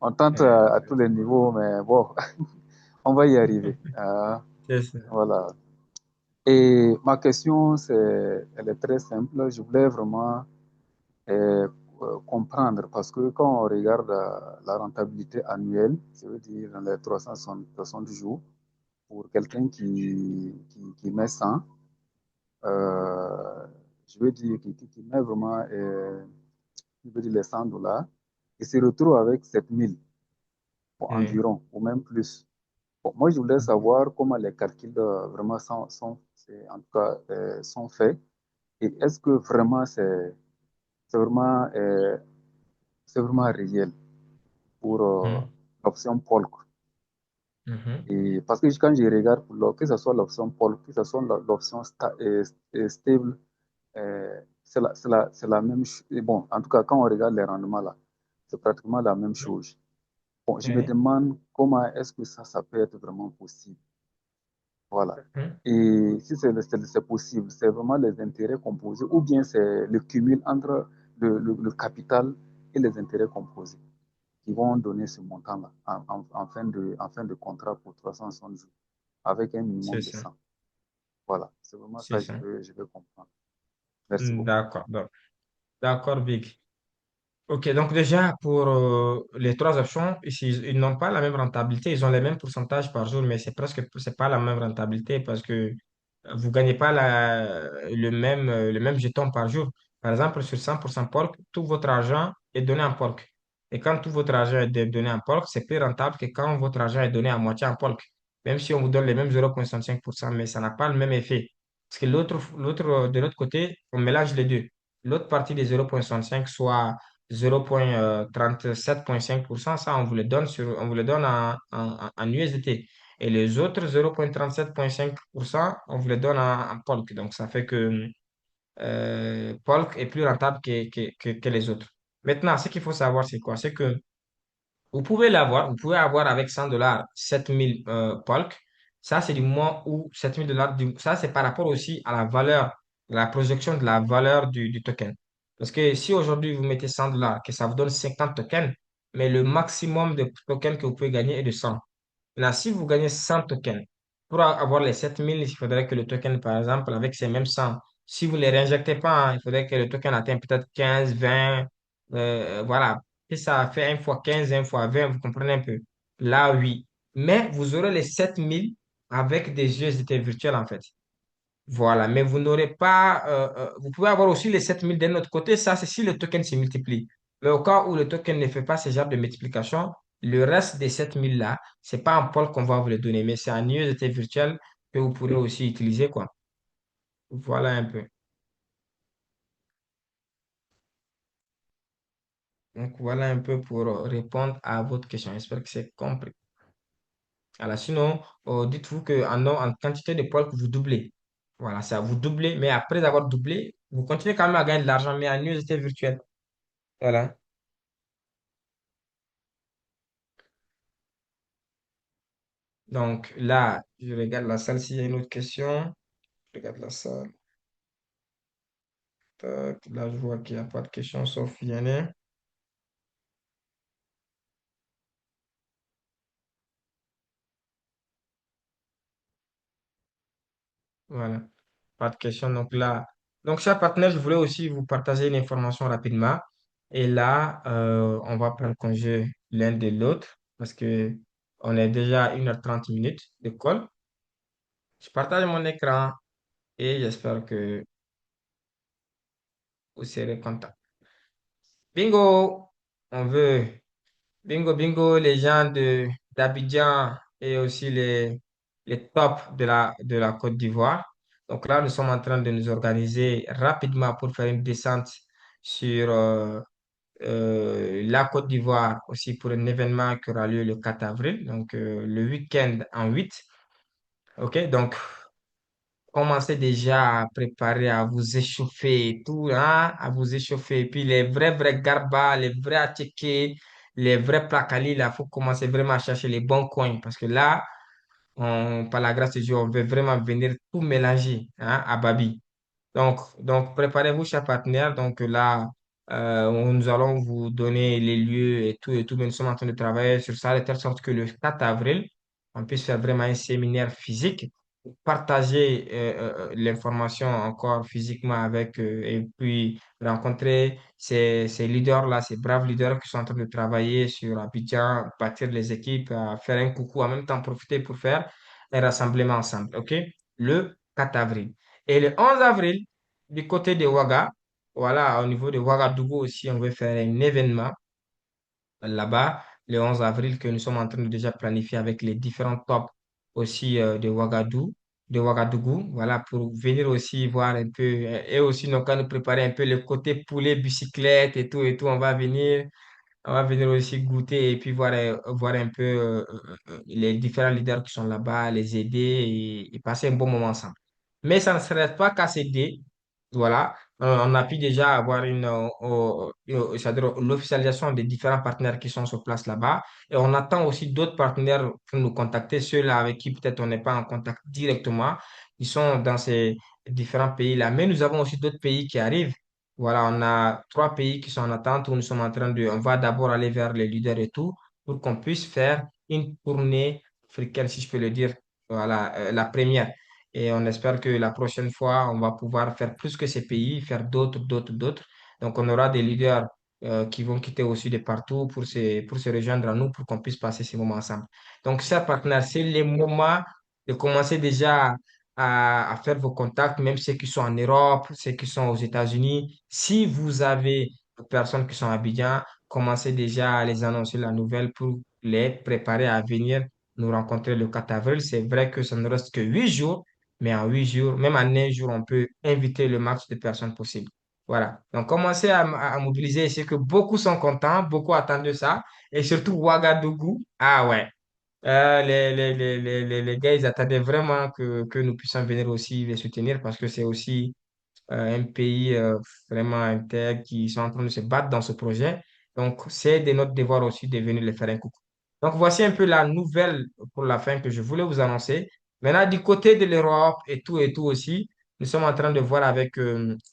On tente Euh, à tous les niveaux, mais bon, on va y arriver. c'est ça. Voilà. Et ma question, elle est très simple. Je voulais vraiment comprendre parce que quand on regarde la rentabilité annuelle, ça veut dire dans les 360 jours, pour quelqu'un qui met 100, je veux dire qui met vraiment je veux dire les $100 et se retrouve avec 7000 Oui. environ ou même plus. Bon, moi, je voulais Mhm. savoir comment les calculs vraiment en tout cas, sont faits et est-ce que vraiment c'est vraiment, euh, c'est vraiment réel pour Mhm. l'option Polk. Mhm. Et parce que quand je regarde, que ce soit l'option Polk, que ce soit l'option stable, c'est la même chose. Bon, en tout cas, quand on regarde les rendements là, c'est pratiquement la même chose. Bon, je me Oui. demande comment est-ce que ça peut être vraiment possible. Voilà. Mhm. Et si c'est possible, c'est vraiment les intérêts composés ou bien c'est le cumul entre le capital et les intérêts composés qui vont donner ce montant-là en fin de contrat pour 360 jours avec un C'est minimum de ça. 100. Voilà, c'est vraiment C'est ça que ça. je veux comprendre. Merci beaucoup. D'accord. D'accord, Big. Ok, donc déjà, pour les trois options, ici, ils n'ont pas la même rentabilité, ils ont les mêmes pourcentages par jour, mais c'est pas la même rentabilité parce que vous gagnez pas le même jeton par jour. Par exemple, sur 100% porc, tout votre argent est donné en porc. Et quand tout votre argent est donné en porc, c'est plus rentable que quand votre argent est donné à moitié en porc. Même si on vous donne les mêmes 0,65%, mais ça n'a pas le même effet. Parce que de l'autre côté, on mélange les deux. L'autre partie des 0,65, soit 0,37,5%, ça, on vous le donne en USDT. Et les autres 0,37,5%, on vous les donne en Polk. Donc, ça fait que Polk est plus rentable que les autres. Maintenant, ce qu'il faut savoir, c'est quoi? C'est que vous pouvez avoir avec $100 7000 Polk. Ça, c'est du moment où $7000, ça, c'est par rapport aussi à la valeur, la projection de la valeur du token. Parce que si aujourd'hui vous mettez $100, que ça vous donne 50 tokens, mais le maximum de tokens que vous pouvez gagner est de 100. Là, si vous gagnez 100 tokens, pour avoir les 7000, il faudrait que le token, par exemple, avec ces mêmes 100, si vous ne les réinjectez pas, hein, il faudrait que le token atteigne peut-être 15, 20, voilà. Et ça fait 1 fois 15, 1 fois 20, vous comprenez un peu. Là, oui. Mais vous aurez les 7000 avec des USDT virtuels, en fait. Voilà. Mais vous n'aurez pas, vous pouvez avoir aussi les 7000 d'un autre côté. Ça, c'est si le token se multiplie. Mais au cas où le token ne fait pas ce genre de multiplication, le reste des 7000 là, c'est pas en pôle qu'on va vous le donner, mais c'est en USDT virtuel que vous pourrez aussi utiliser, quoi. Voilà un peu. Donc, voilà un peu pour répondre à votre question. J'espère que c'est compris. Alors, sinon, dites-vous en quantité de poils que vous doublez. Voilà, ça vous doublez, mais après avoir doublé, vous continuez quand même à gagner de l'argent, mais en USDT virtuel. Voilà. Donc, là, je regarde la salle s'il y a une autre question. Je regarde la salle. Tac, là, je vois qu'il n'y a pas de question sauf Yannick. Voilà, pas de question. Donc là, donc chers partenaires, je voulais aussi vous partager une information rapidement. Et là, on va prendre congé l'un de l'autre parce que on est déjà à 1h30 de call. Je partage mon écran et j'espère que vous serez content. Bingo! On veut. Bingo, bingo, les gens d'Abidjan et aussi les tops de la Côte d'Ivoire. Donc là, nous sommes en train de nous organiser rapidement pour faire une descente sur la Côte d'Ivoire aussi pour un événement qui aura lieu le 4 avril, donc le week-end en 8. OK, donc commencez déjà à préparer, à vous échauffer et tout, hein, à vous échauffer. Et puis les vrais garbas, les vrais attiqués, les vrais placali, là, il faut commencer vraiment à chercher les bons coins parce que là, par la grâce de Dieu, on veut vraiment venir tout mélanger, hein, à Babi. Donc, préparez-vous, chers partenaires. Donc là, nous allons vous donner les lieux et tout et tout. Mais nous sommes en train de travailler sur ça de telle sorte que le 4 avril, on puisse faire vraiment un séminaire physique, partager l'information encore physiquement avec eux et puis rencontrer ces leaders-là, ces braves leaders qui sont en train de travailler sur Abidjan, bâtir les équipes, faire un coucou, en même temps profiter pour faire un rassemblement ensemble. OK? Le 4 avril. Et le 11 avril, du côté de Ouaga, voilà, au niveau de Ouagadougou aussi, on veut faire un événement là-bas, le 11 avril, que nous sommes en train de déjà planifier avec les différents tops aussi de Ouagadougou, voilà, pour venir aussi voir un peu, et aussi nous, quand nous préparer un peu le côté poulet, bicyclette et tout, on va venir aussi goûter et puis voir un peu les différents leaders qui sont là-bas, les aider et passer un bon moment ensemble. Mais ça ne serait pas qu'à s'aider. Voilà. On a pu déjà avoir c'est-à-dire l'officialisation des différents partenaires qui sont sur place là-bas. Et on attend aussi d'autres partenaires pour nous contacter, ceux-là avec qui peut-être on n'est pas en contact directement. Ils sont dans ces différents pays-là. Mais nous avons aussi d'autres pays qui arrivent. Voilà, on a 3 pays qui sont en attente où nous sommes en train on va d'abord aller vers les leaders et tout pour qu'on puisse faire une tournée africaine, si je peux le dire, voilà, la première. Et on espère que la prochaine fois, on va pouvoir faire plus que ces pays, faire d'autres. Donc, on aura des leaders qui vont quitter aussi de partout pour se rejoindre à nous, pour qu'on puisse passer ces moments ensemble. Donc, chers partenaires, c'est le moment de commencer déjà à faire vos contacts, même ceux qui sont en Europe, ceux qui sont aux États-Unis. Si vous avez des personnes qui sont à Abidjan, commencez déjà à les annoncer la nouvelle pour les préparer à venir nous rencontrer le 4 avril. C'est vrai que ça ne reste que 8 jours, mais en 8 jours, même en un jour, on peut inviter le max de personnes possible. Voilà. Donc, commencez à mobiliser. C'est que beaucoup sont contents, beaucoup attendent ça. Et surtout Ouagadougou. Ah ouais. Les gars, ils attendaient vraiment que nous puissions venir aussi les soutenir parce que c'est aussi un pays vraiment intègre qui sont en train de se battre dans ce projet. Donc, c'est de notre devoir aussi de venir les faire un coucou. Donc, voici un peu la nouvelle pour la fin que je voulais vous annoncer. Maintenant, du côté de l'Europe et tout aussi, nous sommes en train de voir avec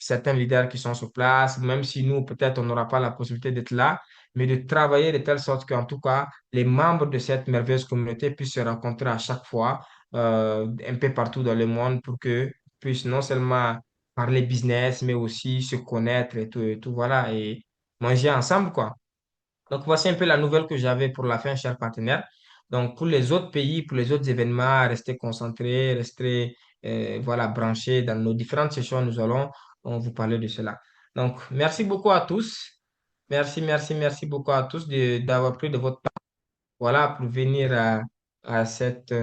certains leaders qui sont sur place, même si nous, peut-être, on n'aura pas la possibilité d'être là, mais de travailler de telle sorte qu'en tout cas, les membres de cette merveilleuse communauté puissent se rencontrer à chaque fois, un peu partout dans le monde, pour que puissent non seulement parler business, mais aussi se connaître et tout, voilà, et manger ensemble, quoi. Donc, voici un peu la nouvelle que j'avais pour la fin, chers partenaires. Donc, pour les autres pays, pour les autres événements, restez concentrés, restez, voilà, branchés dans nos différentes sessions, nous allons on vous parler de cela. Donc, merci beaucoup à tous. Merci beaucoup à tous d'avoir pris de votre temps. Voilà, pour venir à cette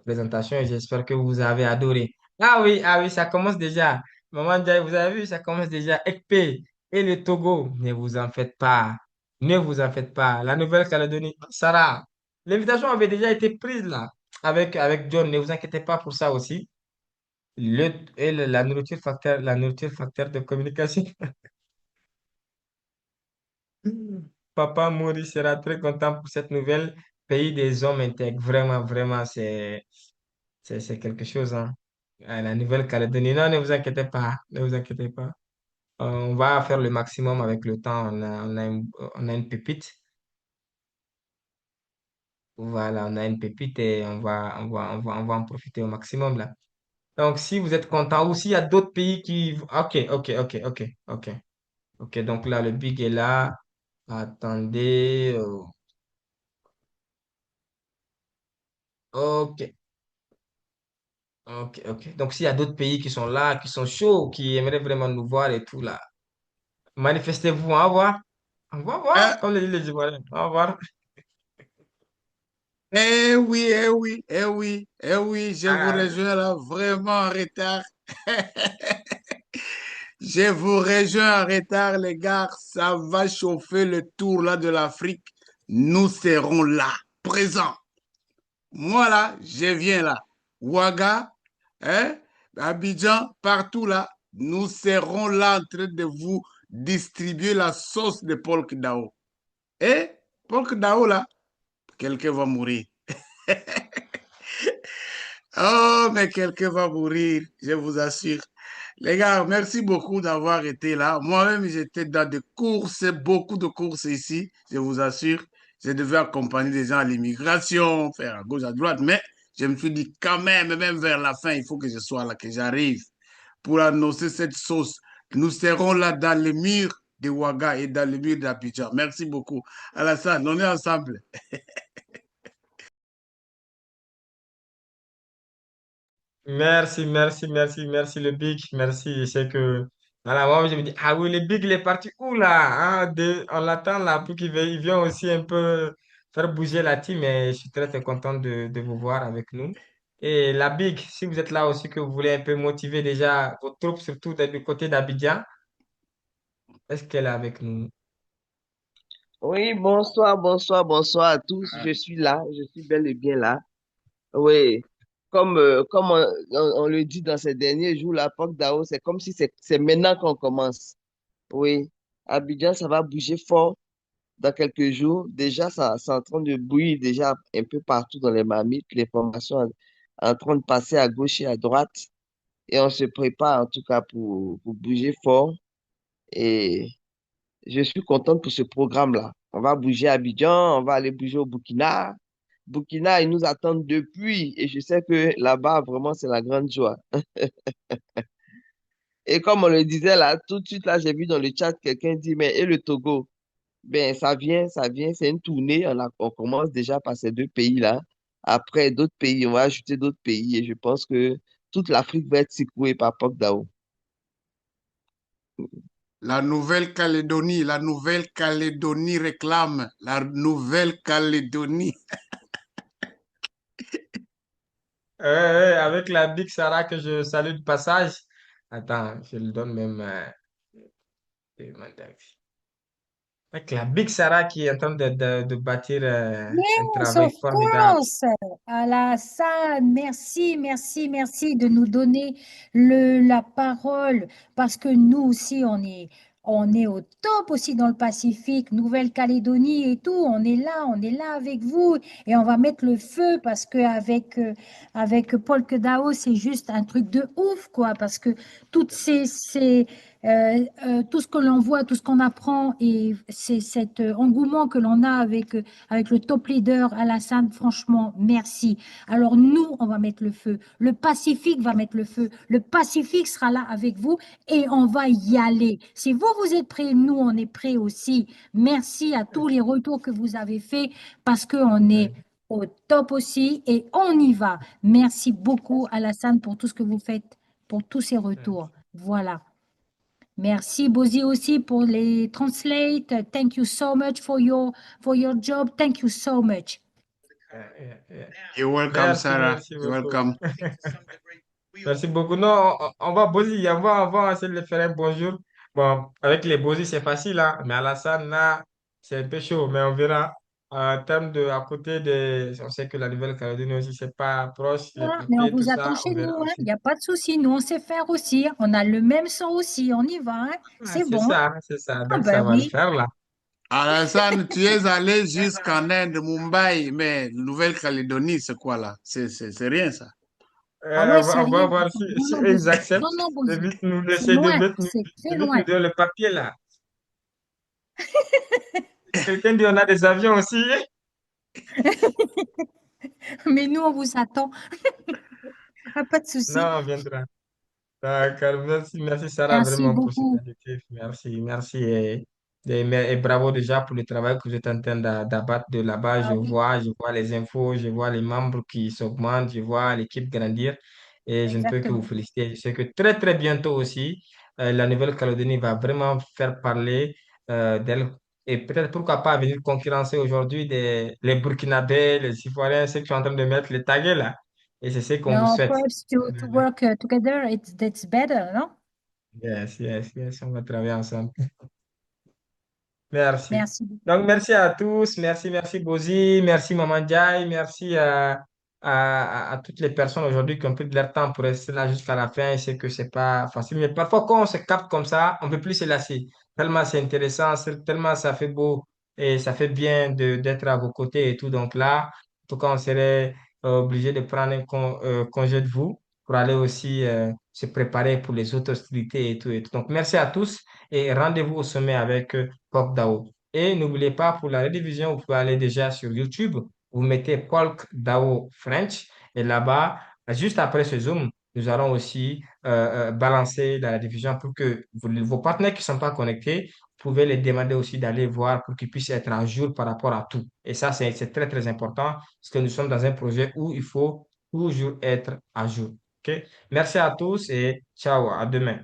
présentation. J'espère que vous avez adoré. Ah oui, ça commence déjà. Maman Ndiaye, vous avez vu, ça commence déjà. Ekpe et le Togo, ne vous en faites pas. Ne vous en faites pas. La Nouvelle-Calédonie, Sarah, l'invitation avait déjà été prise là avec John. Ne vous inquiétez pas pour ça aussi. La nourriture facteur de communication. Papa Maurice sera très content pour cette nouvelle. Pays des hommes intègres. Vraiment, vraiment, c'est quelque chose, hein. La Nouvelle-Calédonie. Non, ne vous inquiétez pas. Ne vous inquiétez pas. On va faire le maximum avec le temps. On a une pépite. Voilà, on a une pépite et on va en profiter au maximum là. Donc, si vous êtes content ou s'il y a d'autres pays qui... Ok. Donc là, le big est là. Attendez. Ok. Ok. Donc, s'il y a d'autres pays qui sont là, qui sont chauds, qui aimeraient vraiment nous voir et tout là, manifestez-vous, hein, au revoir. Au Euh, revoir, comme le disent les Ivoiriens. Au revoir. eh oui, je vous Ah, rejoins là vraiment en retard. Je vous rejoins en retard, les gars. Ça va chauffer le tour là de l'Afrique. Nous serons là, présents. Moi là, je viens là. Ouaga, hein, Abidjan, partout là. Nous serons là en train de vous distribuer la sauce de Paul Kdao. Et Paul Kdao là, quelqu'un va mourir. Oh, mais quelqu'un va mourir, je vous assure. Les gars, merci beaucoup d'avoir été là. Moi-même, j'étais dans des courses, beaucoup de courses ici, je vous assure. Je devais accompagner des gens à l'immigration, faire à gauche, à droite, mais je me suis dit quand même vers la fin, il faut que je sois là, que j'arrive pour annoncer cette sauce. Nous serons là dans les murs de Ouaga et dans les murs d'Abidjan. Merci beaucoup. Alassane, on est ensemble. Merci, le big. Merci. C'est que, voilà, moi, je me dis, ah oui, le big, il est parti où là? Hein, on l'attend là pour il vienne aussi un peu faire bouger la team. Et je suis très content de vous voir avec nous. Et la big, si vous êtes là aussi, que vous voulez un peu motiver déjà vos troupes, surtout du côté d'Abidjan, est-ce qu'elle est avec nous? Oui, bonsoir à tous. Je suis là, je suis bel et bien là. Oui, comme on le dit dans ces derniers jours, la POC d'AO, c'est comme si c'est maintenant qu'on commence. Oui, Abidjan, ça va bouger fort dans quelques jours. Déjà, ça, c'est en train de bouillir déjà un peu partout dans les marmites. Les formations en train de passer à gauche et à droite. Et on se prépare en tout cas pour bouger fort. Et je suis contente pour ce programme-là. On va bouger à Abidjan, on va aller bouger au Burkina. Burkina, ils nous attendent depuis et je sais que là-bas, vraiment, c'est la grande joie. Et comme on le disait là, tout de suite, là, j'ai vu dans le chat quelqu'un dire, mais et le Togo? Ben, ça vient, c'est une tournée. On commence déjà par ces deux pays-là. Après, d'autres pays, on va ajouter d'autres pays et je pense que toute l'Afrique va être secouée par POC. La Nouvelle-Calédonie réclame, la Nouvelle-Calédonie. Avec la big Sarah que je salue de passage. Attends, je le donne même. Avec la big Sarah qui est en train de bâtir un Yes, travail of formidable. course. Alassane, merci de nous donner la parole parce que nous aussi, on est au top aussi dans le Pacifique, Nouvelle-Calédonie et tout. On est là avec vous et on va mettre le feu parce que avec Paul Kedao, c'est juste un truc de ouf, quoi, parce que toutes tout ce que l'on voit, tout ce qu'on apprend et c'est cet engouement que l'on a avec le top leader Alassane, franchement, merci. Alors nous, on va mettre le feu. Le Pacifique va mettre le feu. Le Pacifique sera là avec vous et on va y aller. Si vous, vous êtes prêts, nous, on est prêts aussi. Merci à tous les retours que vous avez faits parce qu'on est au top aussi et on y va. Merci beaucoup, Alassane, pour tout ce que vous faites, pour tous ces retours. Voilà. Merci Bozi aussi pour les translate. Thank you so much for your job. Thank you so much. You're welcome, Merci, Sarah. merci You're beaucoup. welcome. Merci beaucoup. Non, on va Bozi, on va essayer de le faire un bonjour. Bon, avec les Bozi, c'est facile, hein, mais Alassane, là, c'est un peu chaud, mais on verra. En termes de, à côté de, on sait que la Nouvelle-Calédonie aussi, c'est pas proche, les Voilà, mais on papiers, tout vous attend ça, on chez verra nous, hein. Il aussi. n'y a pas de souci. Nous, on sait faire aussi. On a le même son aussi. On y va, hein. Ah, C'est bon. c'est ça. Ah Donc, ben ça va le oui. faire, là. Alassane, tu es allé jusqu'en Inde, Mumbai, mais Nouvelle-Calédonie, c'est quoi là? C'est rien ça. Ah ouais, On c'est va rien. voir Attends, si non, non, eux, ils Bozi. acceptent Non, non, de Bozi. vite nous C'est laisser, loin. C'est de très vite loin. nous donner le papier, là. Quelqu'un dit on a des avions aussi. Mais nous, on vous attend. Ah, pas de souci. Non, on viendra. D'accord, merci Sarah Merci vraiment pour cette beaucoup. adjectif. Merci et bravo déjà pour le travail que vous êtes en train d'abattre de là-bas. Ah oui, Je vois les infos, je vois les membres qui s'augmentent, je vois l'équipe grandir et je ne peux que vous exactement. féliciter. Je sais que très très bientôt aussi, la Nouvelle-Calédonie va vraiment faire parler d'elle et peut-être pourquoi pas venir concurrencer aujourd'hui les Burkinabés, les Ivoiriens, ceux qui sont en train de mettre les taguets là. Et c'est ce qu'on vous No, souhaite. perhaps to work together, that's better, no? Yes, on va travailler ensemble. Merci. Merci Donc, beaucoup. merci à tous. Merci Bozi. Merci Maman Ndiaye. Merci à toutes les personnes aujourd'hui qui ont pris de leur temps pour rester là jusqu'à la fin. Je sais que c'est pas facile, mais parfois, quand on se capte comme ça, on ne peut plus se lasser. Tellement c'est intéressant, tellement ça fait beau et ça fait bien d'être à vos côtés et tout. Donc là, en tout cas, on serait obligé de prendre un congé de vous pour aller aussi se préparer pour les autres hostilités et tout, et tout. Donc, merci à tous et rendez-vous au sommet avec Pop Dao. Et n'oubliez pas, pour la rediffusion, vous pouvez aller déjà sur YouTube, vous mettez Polk Dao French, et là-bas, juste après ce Zoom, nous allons aussi balancer la rediffusion pour que vos partenaires qui ne sont pas connectés, vous pouvez les demander aussi d'aller voir pour qu'ils puissent être à jour par rapport à tout. Et ça, c'est très, très important parce que nous sommes dans un projet où il faut toujours être à jour. OK? Merci à tous et ciao, à demain.